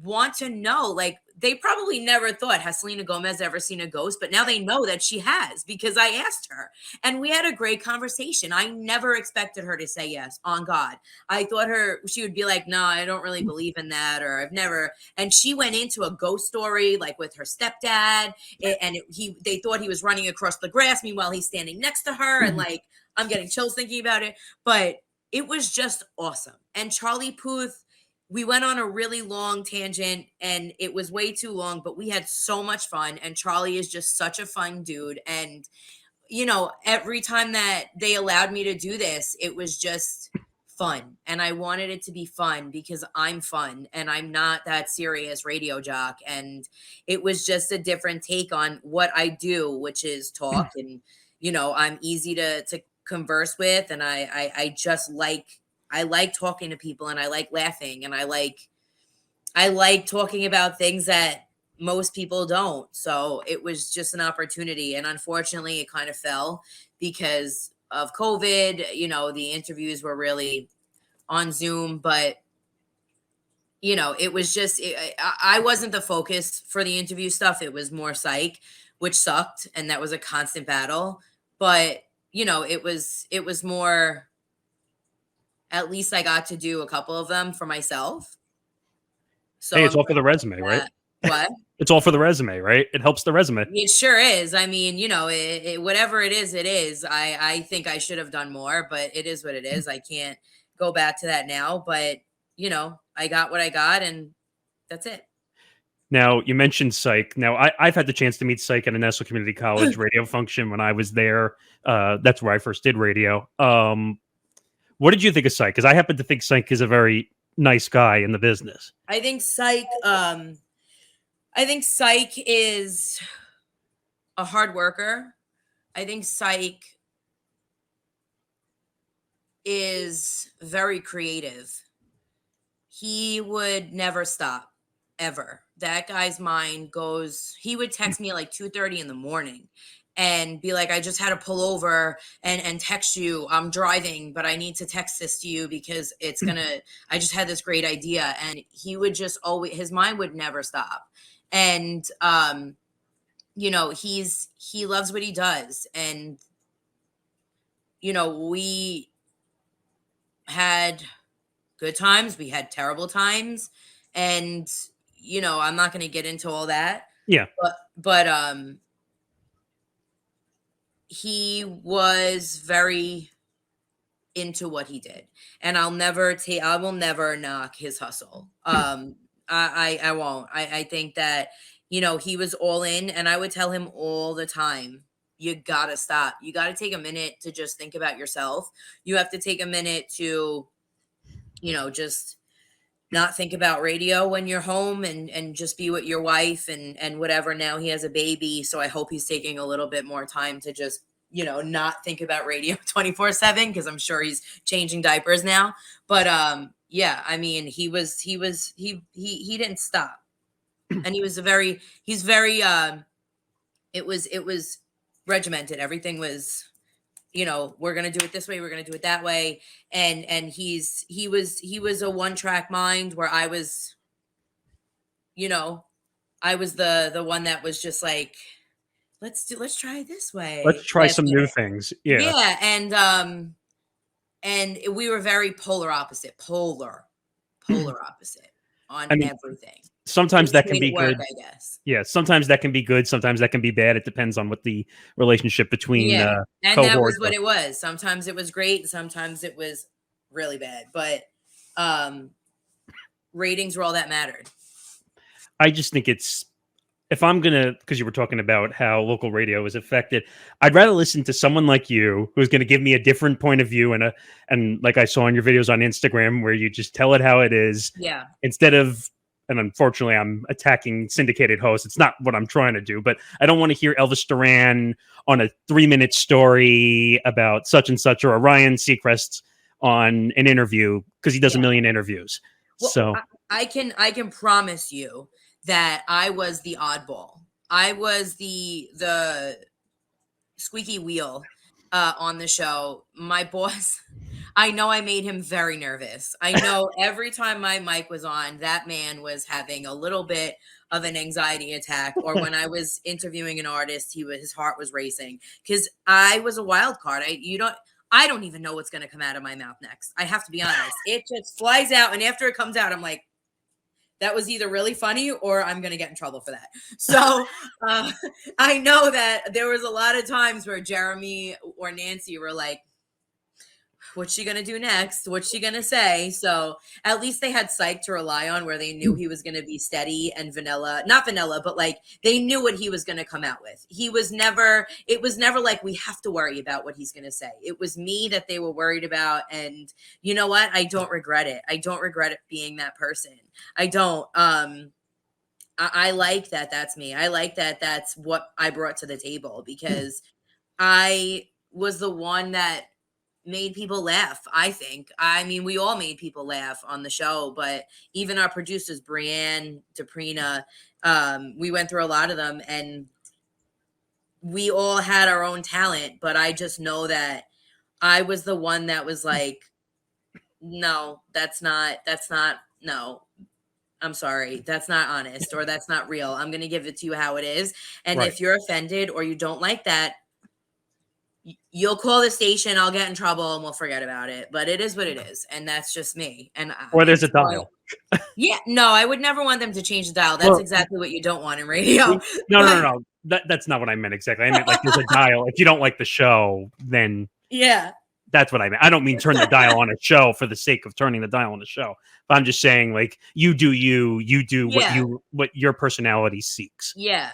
[SPEAKER 4] want to know. Like, they probably never thought, has Selena Gomez ever seen a ghost? But now they know that she has, because I asked her and we had a great conversation. I never expected her to say yes, on God. I thought she would be like, no, I don't really believe in that, or I've never. And she went into a ghost story, like with her stepdad, they thought he was running across the grass. Meanwhile, he's standing next to her. And like, I'm getting chills thinking about it, but it was just awesome. And Charlie Puth, we went on a really long tangent and it was way too long, but we had so much fun. And Charlie is just such a fun dude. And, every time that they allowed me to do this, it was just fun. And I wanted it to be fun because I'm fun and I'm not that serious radio jock. And it was just a different take on what I do, which is talk. And, I'm easy to converse with. And I just I like talking to people, and I like laughing, and I like talking about things that most people don't. So it was just an opportunity. And unfortunately it kind of fell because of COVID. The interviews were really on Zoom, but it was just, I wasn't the focus for the interview stuff. It was more Syke, which sucked. And that was a constant battle, but it was more, at least I got to do a couple of them for myself. So
[SPEAKER 2] hey, it's all for the resume, right?
[SPEAKER 4] What?
[SPEAKER 2] It's all for the resume, right? It helps the resume.
[SPEAKER 4] It sure is. I mean, whatever it is, it is. I think I should have done more, but it is what it is. I can't go back to that now, but I got what I got, and that's it.
[SPEAKER 2] Now, you mentioned Syke. Now, I've had the chance to meet Syke at a Nassau Community College radio function when I was there. That's where I first did radio. What did you think of Syke? Because I happen to think Syke is a very nice guy in the business.
[SPEAKER 4] I think Syke is a hard worker. I think Syke is very creative. He would never stop, ever. That guy's mind goes, he would text me at like 2:30 in the morning and be like, I just had to pull over and text you. I'm driving, but I need to text this to you because I just had this great idea. And he would just always, his mind would never stop. And, he loves what he does. And, we had good times. We had terrible times. And, I'm not going to get into all that.
[SPEAKER 2] Yeah.
[SPEAKER 4] But he was very into what he did, and I will never knock his hustle. I won't. I think that, he was all in, and I would tell him all the time, you gotta stop. You gotta take a minute to just think about yourself. You have to take a minute to, just not think about radio when you're home and just be with your wife and whatever. Now he has a baby, so I hope he's taking a little bit more time to just, not think about radio 24/7, because I'm sure he's changing diapers now. But yeah, I mean, he didn't stop. And he's very it was regimented. Everything was, we're going to do it this way. We're going to do it that way. And he was a one-track mind, where I was, I was the one that was just like, let's try it this way.
[SPEAKER 2] Let's try some new things. Yeah.
[SPEAKER 4] Yeah. And we were very polar opposite on everything.
[SPEAKER 2] Sometimes that can be good.
[SPEAKER 4] I guess.
[SPEAKER 2] Yeah, sometimes that can be good. Sometimes that can be bad. It depends on what the relationship between
[SPEAKER 4] and
[SPEAKER 2] cohorts
[SPEAKER 4] that was what it was. Sometimes it was great. Sometimes it was really bad. But ratings were all that mattered.
[SPEAKER 2] I just think if I'm gonna, because you were talking about how local radio is affected, I'd rather listen to someone like you who's going to give me a different point of view and like I saw in your videos on Instagram where you just tell it how it is.
[SPEAKER 4] Yeah.
[SPEAKER 2] Instead of. And unfortunately, I'm attacking syndicated hosts. It's not what I'm trying to do, but I don't want to hear Elvis Duran on a 3-minute story about such and such, or a Ryan Seacrest on an interview, because he does a million interviews.
[SPEAKER 4] Well,
[SPEAKER 2] so
[SPEAKER 4] I can promise you that I was the oddball I was the squeaky wheel on the show. My boss, I know I made him very nervous. I know every time my mic was on, that man was having a little bit of an anxiety attack. Or when I was interviewing an artist, his heart was racing because I was a wild card. I don't even know what's going to come out of my mouth next. I have to be honest. It just flies out, and after it comes out, I'm like, that was either really funny or I'm going to get in trouble for that. So I know that there was a lot of times where Jeremy or Nancy were like, what's she going to do next? What's she going to say? So at least they had Syke to rely on, where they knew he was going to be steady and not vanilla, but like they knew what he was going to come out with. It was never like we have to worry about what he's going to say. It was me that they were worried about. And you know what? I don't regret it. I don't regret it being that person. I don't. I like that. That's me. I like that. That's what I brought to the table, because I was the one that made people laugh. I think. I mean, we all made people laugh on the show, but even our producers, Brianne, Deprina, we went through a lot of them, and we all had our own talent. But I just know that I was the one that was like, no, that's not, no, I'm sorry, that's not honest, or that's not real. I'm going to give it to you how it is. And
[SPEAKER 2] Right.
[SPEAKER 4] if you're offended or you don't like that, you'll call the station, I'll get in trouble, and we'll forget about it. But it is what it is. And that's just me. And
[SPEAKER 2] Or there's a dial.
[SPEAKER 4] Yeah, no, I would never want them to change the dial. That's exactly what you don't want in radio.
[SPEAKER 2] No. That's not what I meant exactly. I meant like there's a dial. If you don't like the show, then
[SPEAKER 4] Yeah.
[SPEAKER 2] that's what I meant. I don't mean turn the dial on a show for the sake of turning the dial on a show. But I'm just saying, like, you do what your personality seeks.
[SPEAKER 4] Yeah.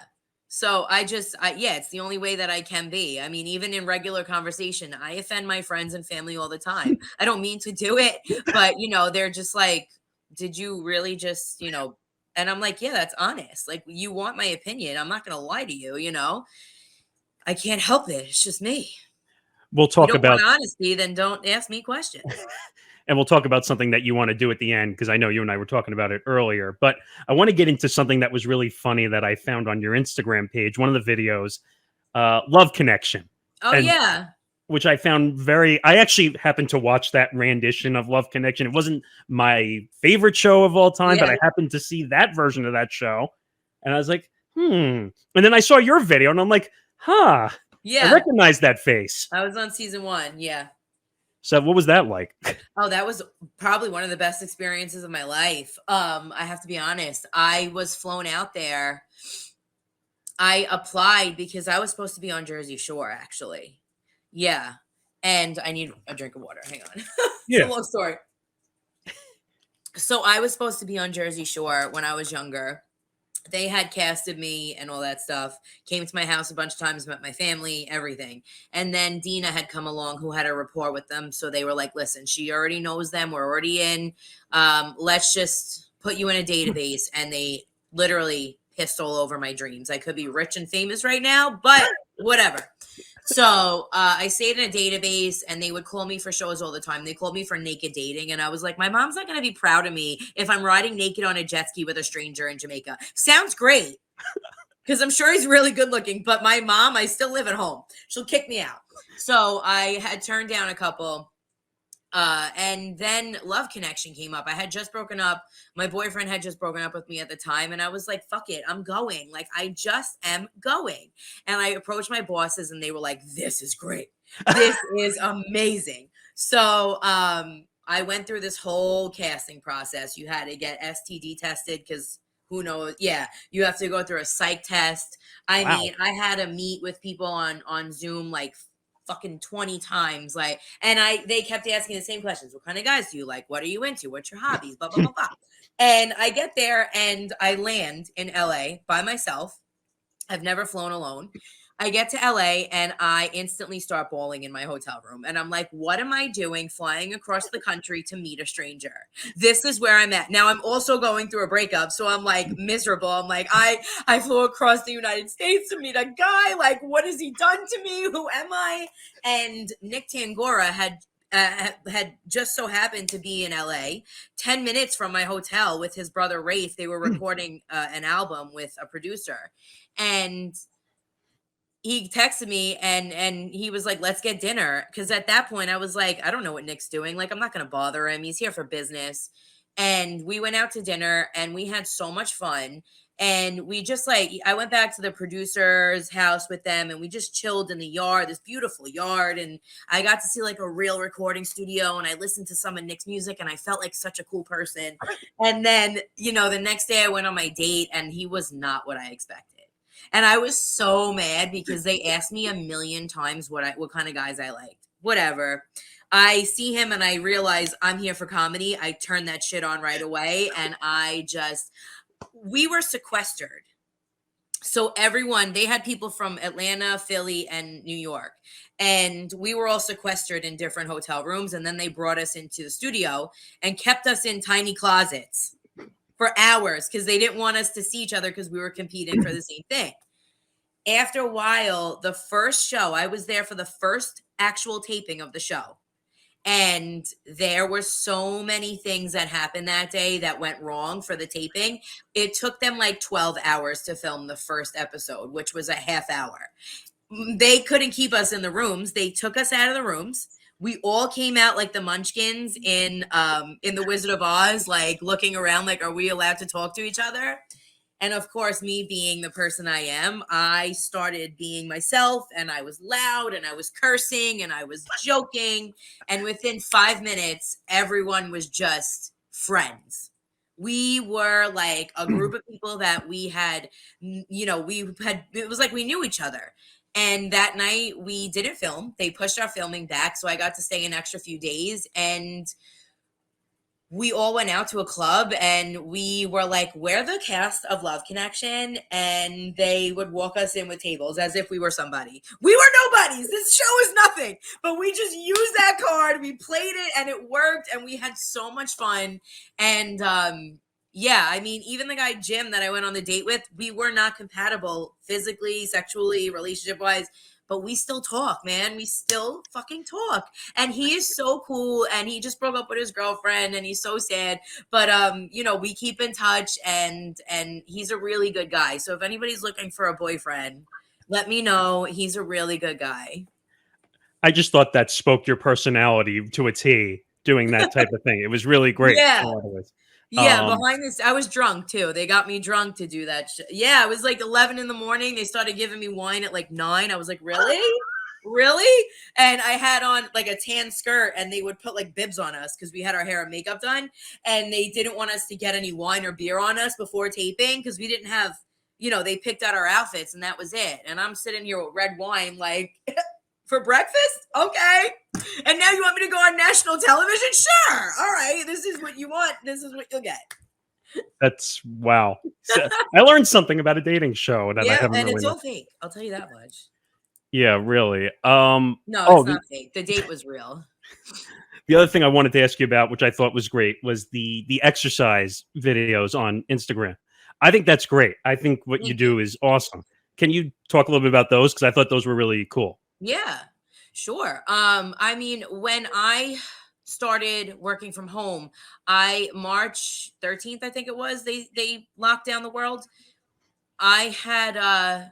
[SPEAKER 4] So it's the only way that I can be. I mean, even in regular conversation, I offend my friends and family all the time. I don't mean to do it, but they're just like, did you really just, and I'm like, yeah, that's honest. Like, you want my opinion. I'm not going to lie to you, I can't help it. It's just me.
[SPEAKER 2] We'll talk
[SPEAKER 4] you don't
[SPEAKER 2] about
[SPEAKER 4] want honesty, then don't ask me questions.
[SPEAKER 2] And we'll talk about something that you want to do at the end, because I know you and I were talking about it earlier. But I want to get into something that was really funny that I found on your Instagram page, one of the videos, Love Connection.
[SPEAKER 4] Oh, yeah.
[SPEAKER 2] Which I found I actually happened to watch that rendition of Love Connection. It wasn't my favorite show of all time, but I happened to see that version of that show. And I was like, And then I saw your video and I'm like, yeah, I recognize that face.
[SPEAKER 4] I was on season 1. Yeah.
[SPEAKER 2] So what was that like?
[SPEAKER 4] Oh, that was probably one of the best experiences of my life. I have to be honest. I was flown out there. I applied because I was supposed to be on Jersey Shore, actually. Yeah. And I need a drink of water. Hang on. It's a long story. So I was supposed to be on Jersey Shore when I was younger. They had casted me and all that stuff, came to my house a bunch of times, met my family, everything. And then Dina had come along, who had a rapport with them. So they were like, listen, she already knows them. We're already in. Let's just put you in a database. And they literally pissed all over my dreams. I could be rich and famous right now, but whatever. So I stayed in a database, and they would call me for shows all the time. They called me for naked dating. And I was like, my mom's not going to be proud of me if I'm riding naked on a jet ski with a stranger in Jamaica. Sounds great, because I'm sure he's really good looking. But my mom, I still live at home. She'll kick me out. So I had turned down a couple. And then Love Connection came up. I had just broken up. My boyfriend had just broken up with me at the time. And I was like, fuck it, I'm going. Like, I just am going. And I approached my bosses, and they were like, this is great. This is amazing. So I went through this whole casting process. You had to get STD tested, because who knows? Yeah, you have to go through a psych test. I mean, I had to meet with people on Zoom like fucking 20 times, like, and they kept asking the same questions. What kind of guys do you like? What are you into? What's your hobbies? Blah, blah, blah, blah. And I get there, and I land in LA by myself. I've never flown alone. I get to LA, and I instantly start bawling in my hotel room. And I'm like, what am I doing flying across the country to meet a stranger? This is where I'm at. Now, I'm also going through a breakup, so I'm like miserable. I'm like, I flew across the United States to meet a guy. Like, what has he done to me? Who am I? And Nick Tangora had had just so happened to be in LA, 10 minutes from my hotel with his brother Rafe. They were recording an album with a producer, and he texted me and he was like, let's get dinner. Cause at that point I was like, I don't know what Nick's doing. Like, I'm not going to bother him. He's here for business. And we went out to dinner and we had so much fun. And we just like, I went back to the producer's house with them and we just chilled in the yard, this beautiful yard. And I got to see like a real recording studio and I listened to some of Nick's music and I felt like such a cool person. And then, the next day I went on my date and he was not what I expected. And I was so mad because they asked me a million times what kind of guys I liked. Whatever. I see him and I realize I'm here for comedy. I turn that shit on right away. And we were sequestered. So they had people from Atlanta, Philly, and New York. And we were all sequestered in different hotel rooms. And then they brought us into the studio and kept us in tiny closets for hours because they didn't want us to see each other because we were competing for the same thing. After a while, the first show, I was there for the first actual taping of the show. And there were so many things that happened that day that went wrong for the taping. It took them like 12 hours to film the first episode, which was a half hour. They couldn't keep us in the rooms. They took us out of the rooms. We all came out like the munchkins in the Wizard of Oz, like looking around like, are we allowed to talk to each other? And of course, me being the person I am, I started being myself and I was loud and I was cursing and I was joking. And within 5 minutes, everyone was just friends. We were like a group of people that we had, it was like we knew each other. And that night we didn't film. They pushed our filming back. So I got to stay an extra few days and we all went out to a club and we were like, we're the cast of Love Connection. And they would walk us in with tables as if we were somebody. We were nobodies. This show is nothing. But we just used that card. We played it and it worked. And we had so much fun. And even the guy, Jim, that I went on the date with, we were not compatible physically, sexually, relationship-wise. But we still talk, man. We still fucking talk. And he is so cool. And he just broke up with his girlfriend and he's so sad. But, we keep in touch and he's a really good guy. So if anybody's looking for a boyfriend, let me know. He's a really good guy.
[SPEAKER 2] I just thought that spoke your personality to a T, doing that type of thing. It was really great.
[SPEAKER 4] Yeah. Behind this, I was drunk too. They got me drunk to do that. It was like 11 in the morning. They started giving me wine at like 9. I was like, really? Really? And I had on like a tan skirt and they would put like bibs on us because we had our hair and makeup done. And they didn't want us to get any wine or beer on us before taping because we didn't have, they picked out our outfits and that was it. And I'm sitting here with red wine like for breakfast? Okay. And now you want me to go on national television? Sure. All right. This is what you want. This is what you'll get.
[SPEAKER 2] That's wow. So, I learned something about a dating show that I haven't
[SPEAKER 4] and
[SPEAKER 2] really
[SPEAKER 4] it's all fake. I'll tell you that much.
[SPEAKER 2] Yeah, really.
[SPEAKER 4] No, it's not fake. The date was real.
[SPEAKER 2] The other thing I wanted to ask you about, which I thought was great, was the exercise videos on Instagram. I think that's great. I think what you do is awesome. Can you talk a little bit about those? Because I thought those were really cool.
[SPEAKER 4] Yeah, sure. When I started working from home, March 13th, I think it was, they locked down the world. I had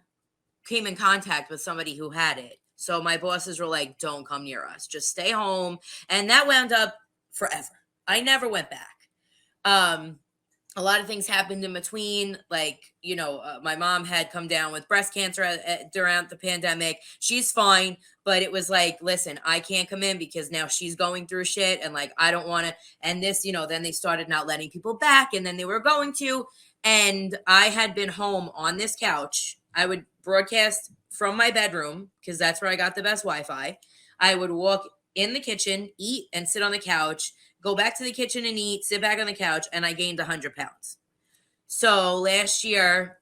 [SPEAKER 4] came in contact with somebody who had it. So my bosses were like, don't come near us. Just stay home. And that wound up forever. I never went back. A lot of things happened in between. Like, my mom had come down with breast cancer during the pandemic. She's fine. But it was like, listen, I can't come in because now she's going through shit. And like, I don't want to. And this, then they started not letting people back. And then they were going to. And I had been home on this couch. I would broadcast from my bedroom because that's where I got the best Wi-Fi. I would walk in the kitchen, eat, and sit on the couch. Go back to the kitchen and eat, sit back on the couch, and I gained 100 pounds. So last year,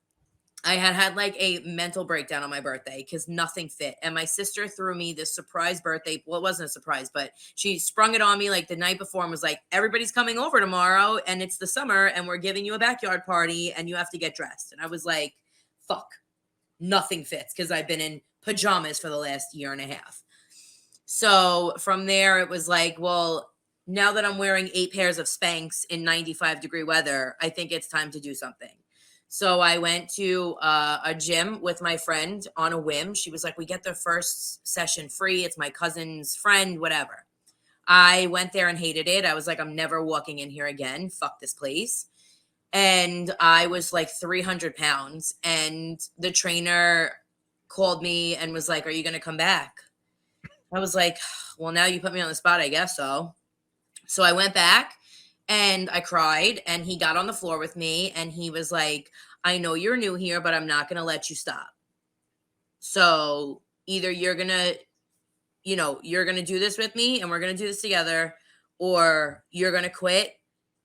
[SPEAKER 4] I had like a mental breakdown on my birthday because nothing fit. And my sister threw me this surprise birthday. Well, it wasn't a surprise, but she sprung it on me like the night before and was like, everybody's coming over tomorrow and it's the summer and we're giving you a backyard party and you have to get dressed. And I was like, fuck, nothing fits because I've been in pajamas for the last year and a half. So from there, it was like, well, now that I'm wearing 8 pairs of Spanx in 95-degree weather, I think it's time to do something. So I went to a gym with my friend on a whim. She was like, we get the first session free. It's my cousin's friend, whatever. I went there and hated it. I was like, I'm never walking in here again. Fuck this place. And I was like 300 pounds. And the trainer called me and was like, are you going to come back? I was like, well, now you put me on the spot, I guess so. So I went back and I cried, and he got on the floor with me and he was like, I know you're new here, but I'm not going to let you stop. So either you're going to, you're going to do this with me and we're going to do this together, or you're going to quit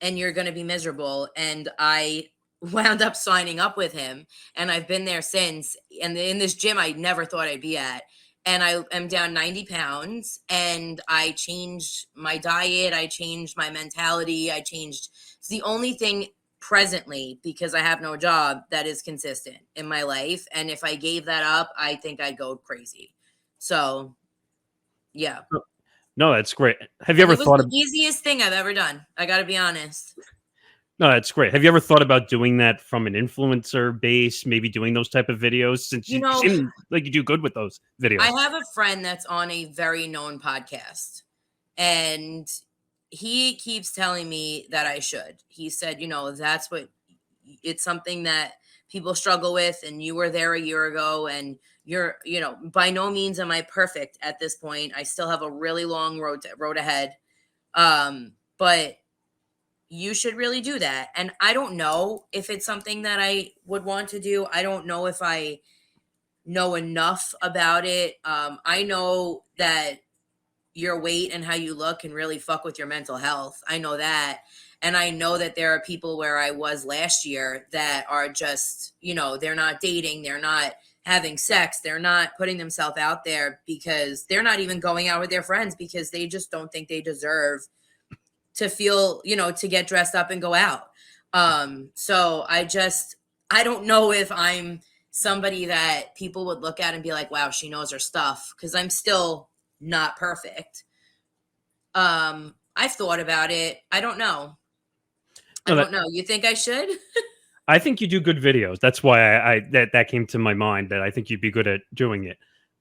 [SPEAKER 4] and you're going to be miserable. And I wound up signing up with him, and I've been there since. And in this gym I never thought I'd be at. And I am down 90 pounds, and I changed my diet. I changed my mentality. It's the only thing presently, because I have no job, that is consistent in my life. And if I gave that up, I think I'd go crazy. So, yeah.
[SPEAKER 2] No, that's great. Have you ever thought
[SPEAKER 4] the easiest thing I've ever done? I got to be honest.
[SPEAKER 2] No, that's great. Have you ever thought about doing that from an influencer base, maybe doing those type of videos, since you seem like you do good with those videos?
[SPEAKER 4] I have a friend that's on a very known podcast, and he keeps telling me that I should. He said, it's something that people struggle with, and you were there a year ago, and you're, by no means am I perfect at this point. I still have a really long road ahead. But you should really do that. And I don't know if it's something that I would want to do. I don't know if I know enough about it. I know that your weight and how you look can really fuck with your mental health. I know that. And I know that there are people where I was last year that are just, they're not dating. They're not having sex. They're not putting themselves out there, because they're not even going out with their friends because they just don't think they deserve to feel, to get dressed up and go out. So I don't know if I'm somebody that people would look at and be like, wow, she knows her stuff, because I'm still not perfect. I've thought about it. I don't know. I don't know. You think I should?
[SPEAKER 2] I think you do good videos. That's why that came to my mind, that I think you'd be good at doing it.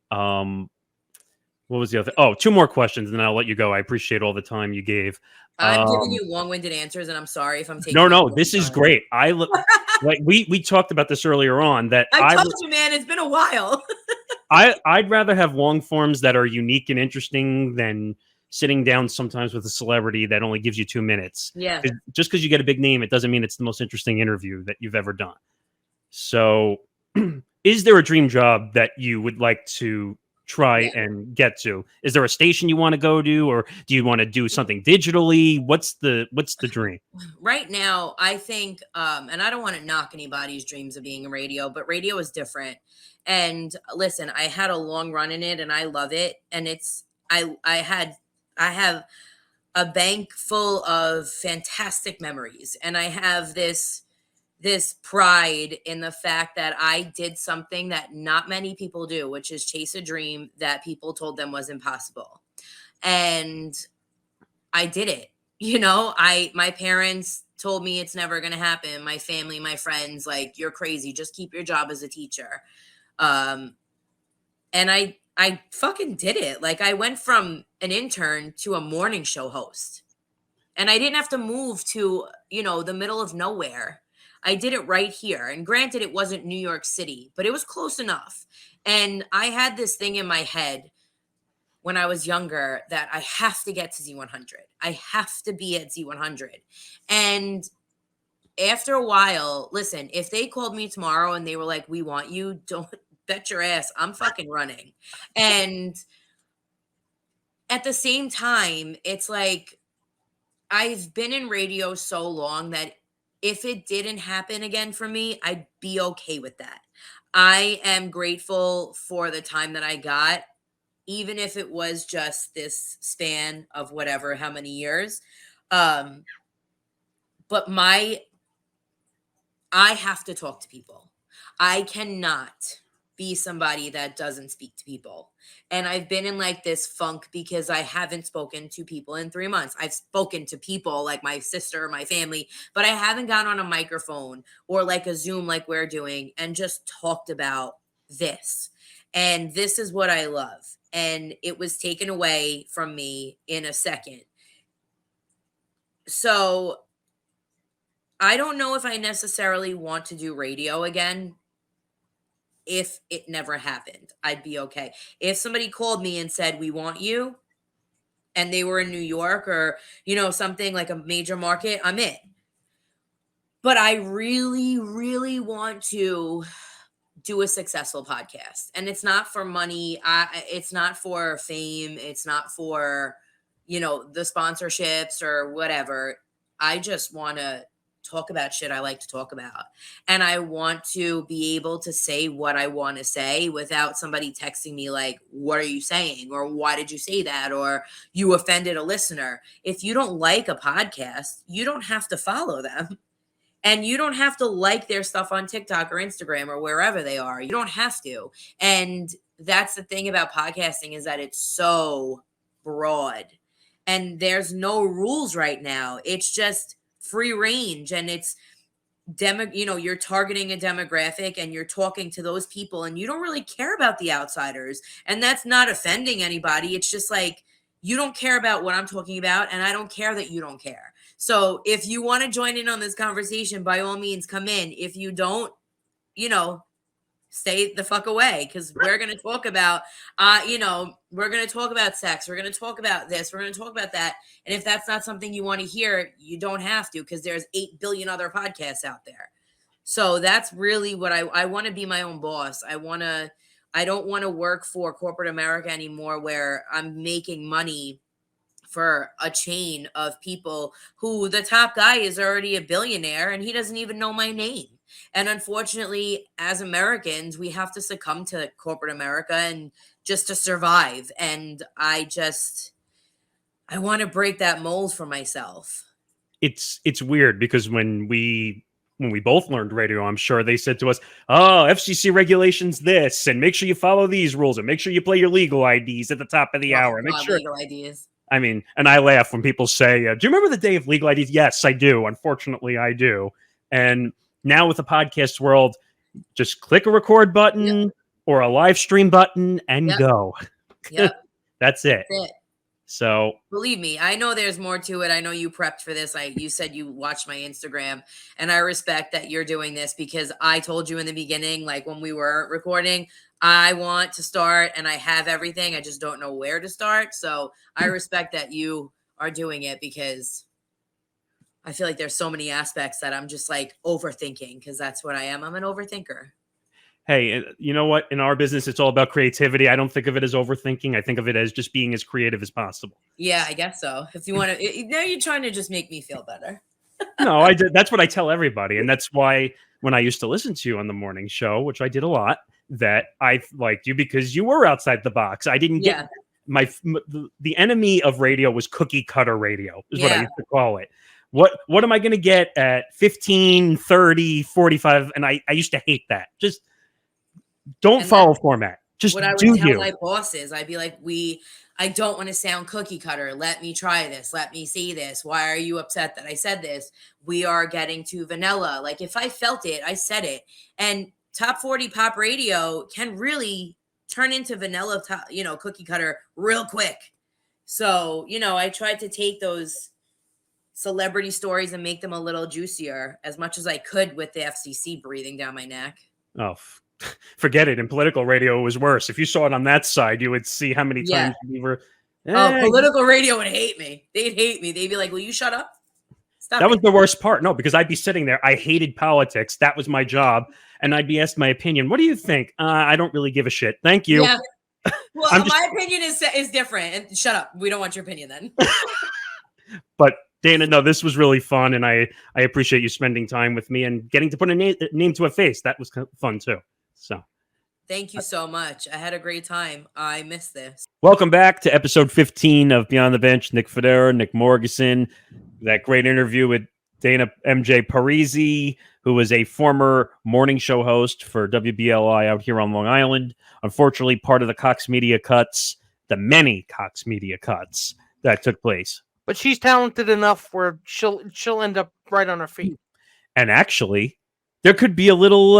[SPEAKER 2] What was the other? Oh, 2 more questions, and then I'll let you go. I appreciate all the time you gave.
[SPEAKER 4] I'm giving you long-winded answers, and I'm sorry if I'm taking.
[SPEAKER 2] No, this is great. I look like we talked about this earlier on. That
[SPEAKER 4] I told you, man, it's been a while.
[SPEAKER 2] I'd rather have long forms that are unique and interesting than sitting down sometimes with a celebrity that only gives you 2 minutes.
[SPEAKER 4] Yeah.
[SPEAKER 2] Just because you get a big name, it doesn't mean it's the most interesting interview that you've ever done. So, is there a dream job that you would like to try and get to? Is there a station you want to go to, or do you want to do something digitally? What's the dream?
[SPEAKER 4] Right now, I think, and I don't want to knock anybody's dreams of being a radio, but radio is different. And listen, I had a long run in it, and I love it. And I have a bank full of fantastic memories, and I have this pride in the fact that I did something that not many people do, which is chase a dream that people told them was impossible. And I did it. My parents told me it's never going to happen. My family, my friends, like, you're crazy. Just keep your job as a teacher. And I fucking did it. Like, I went from an intern to a morning show host, and I didn't have to move to, the middle of nowhere. I did it right here. And granted, it wasn't New York City, but it was close enough. And I had this thing in my head when I was younger that I have to get to Z100. I have to be at Z100. And after a while, listen, if they called me tomorrow and they were like, we want you, don't bet your ass, I'm fucking running. And at the same time, it's like, I've been in radio so long that if it didn't happen again for me, I'd be okay with that. I am grateful for the time that I got, even if it was just this span of whatever, how many years. But I have to talk to people. I cannot be somebody that doesn't speak to people. And I've been in like this funk because I haven't spoken to people in 3 months. I've spoken to people like my sister, my family, but I haven't gone on a microphone or like a Zoom like we're doing and just talked about this. And this is what I love. And it was taken away from me in a second. So I don't know if I necessarily want to do radio again. If it never happened, I'd be okay. If somebody called me and said, we want you, and they were in New York or, something like a major market, I'm in. But I really, really want to do a successful podcast. And it's not for money. It's not for fame. It's not for, the sponsorships or whatever. I just want to talk about shit I like to talk about. And I want to be able to say what I want to say without somebody texting me like, what are you saying? Or why did you say that? Or you offended a listener. If you don't like a podcast, you don't have to follow them. And you don't have to like their stuff on TikTok or Instagram or wherever they are. You don't have to. And that's the thing about podcasting is that it's so broad. And there's no rules right now. It's just free range, and it's you're targeting a demographic and you're talking to those people and you don't really care about the outsiders. And that's not offending anybody. It's just like, you don't care about what I'm talking about, and I don't care that you don't care. So if you want to join in on this conversation, by all means, come in. If you don't, stay the fuck away, because we're going to talk about, we're going to talk about sex. We're going to talk about this. We're going to talk about that. And if that's not something you want to hear, you don't have to, because there's 8 billion other podcasts out there. So that's really what I want to be my own boss. I don't want to work for corporate America anymore, where I'm making money for a chain of people who the top guy is already a billionaire and he doesn't even know my name. And unfortunately, as Americans, we have to succumb to corporate America and just to survive. And I want to break that mold for myself.
[SPEAKER 2] It's weird because when we both learned radio, I'm sure they said to us, oh, FCC regulations this, and make sure you follow these rules, and make sure you play your legal IDs at the top of the hour. Make sure
[SPEAKER 4] legal IDs.
[SPEAKER 2] I mean, and I laugh when people say, do you remember the day of legal IDs? Yes, I do. Unfortunately, I do. And now with the podcast world, just click a record button or a live stream button and go.
[SPEAKER 4] Yep.
[SPEAKER 2] That's it.
[SPEAKER 4] That's it.
[SPEAKER 2] So
[SPEAKER 4] believe me, I know there's more to it. I know you prepped for this. You said you watched my Instagram, and I respect that you're doing this, because I told you in the beginning, like when we were recording, I want to start and I have everything. I just don't know where to start. So I respect that you are doing it, because I feel like there's so many aspects that I'm just like overthinking, because that's what I am. I'm an overthinker.
[SPEAKER 2] Hey, you know what? In our business, it's all about creativity. I don't think of it as overthinking. I think of it as just being as creative as possible.
[SPEAKER 4] Yeah, I guess so. If you want to, now you're trying to just make me feel better.
[SPEAKER 2] No, I did. That's what I tell everybody. And that's why when I used to listen to you on the morning show, which I did a lot, that I liked you because you were outside the box. I didn't get the enemy of radio was cookie cutter radio is what I used to call it. What am I going to get at 15, 30, 45? And I used to hate that. Just don't follow format. Just
[SPEAKER 4] what I would tell my bosses, I'd be like, I don't want to sound cookie cutter. Let me try this. Let me see this. Why are you upset that I said this? We are getting to vanilla. Like, if I felt it, I said it. And top 40 pop radio can really turn into vanilla, cookie cutter real quick. So, I tried to take those celebrity stories and make them a little juicier as much as I could with the FCC breathing down my neck.
[SPEAKER 2] Oh, forget it. In political radio, it was worse. If you saw it on that side, you would see how many times we were.
[SPEAKER 4] Political radio would hate me. They'd hate me. They'd be like, will you shut up? Stop
[SPEAKER 2] that was the worst part. No, because I'd be sitting there. I hated politics. That was my job. And I'd be asked my opinion. What do you think? I don't really give a shit. Thank you.
[SPEAKER 4] Yeah. Well, my opinion is different. And shut up. We don't want your opinion then.
[SPEAKER 2] But Dana, no, this was really fun. And I appreciate you spending time with me and getting to put a name to a face. That was fun too. So
[SPEAKER 4] thank you so much. I had a great time. I missed this.
[SPEAKER 2] Welcome back to episode 15 of Beyond the Bench. Nick Fodera, Nick Morgasen. That great interview with Dana MJ Parisi, who was a former morning show host for WBLI out here on Long Island. Unfortunately, part of the Cox Media Cuts, the many Cox Media Cuts that took place.
[SPEAKER 3] But she's talented enough where she'll end up right on her feet.
[SPEAKER 2] And actually, there could be a little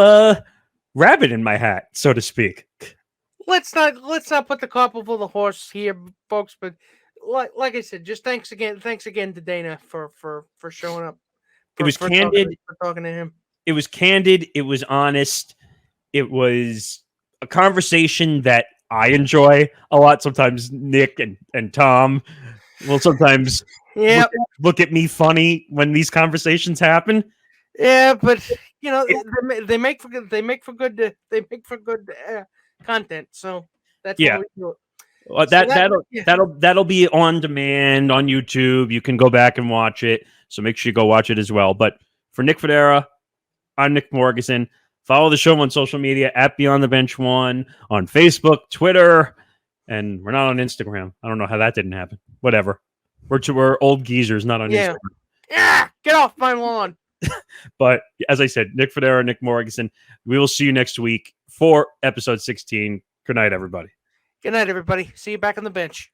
[SPEAKER 2] rabbit in my hat, so to speak.
[SPEAKER 3] Let's not put the cart before the horse here, folks. But like I said, just thanks again to Dana for showing up.
[SPEAKER 2] It was candid.
[SPEAKER 3] For talking to him.
[SPEAKER 2] It was candid. It was honest. It was a conversation that I enjoy a lot. Sometimes Nick and Tom will sometimes look at me funny when these conversations happen.
[SPEAKER 3] Yeah, but you know they make for good content. So that's what we do.
[SPEAKER 2] Well, that'll be on demand on YouTube. You can go back and watch it. So make sure you go watch it as well. But for Nick Fodera, I'm Nick Morgasen. Follow the show on social media at Beyond the Bench 1 on Facebook, Twitter, and we're not on Instagram. I don't know how that didn't happen. Whatever. We're old geezers, not on Instagram.
[SPEAKER 3] Yeah, get off my lawn.
[SPEAKER 2] But as I said, Nick Fodera, Nick Morgasen. We will see you next week for episode 16. Good night, everybody.
[SPEAKER 3] Good night, everybody. See you back on the bench.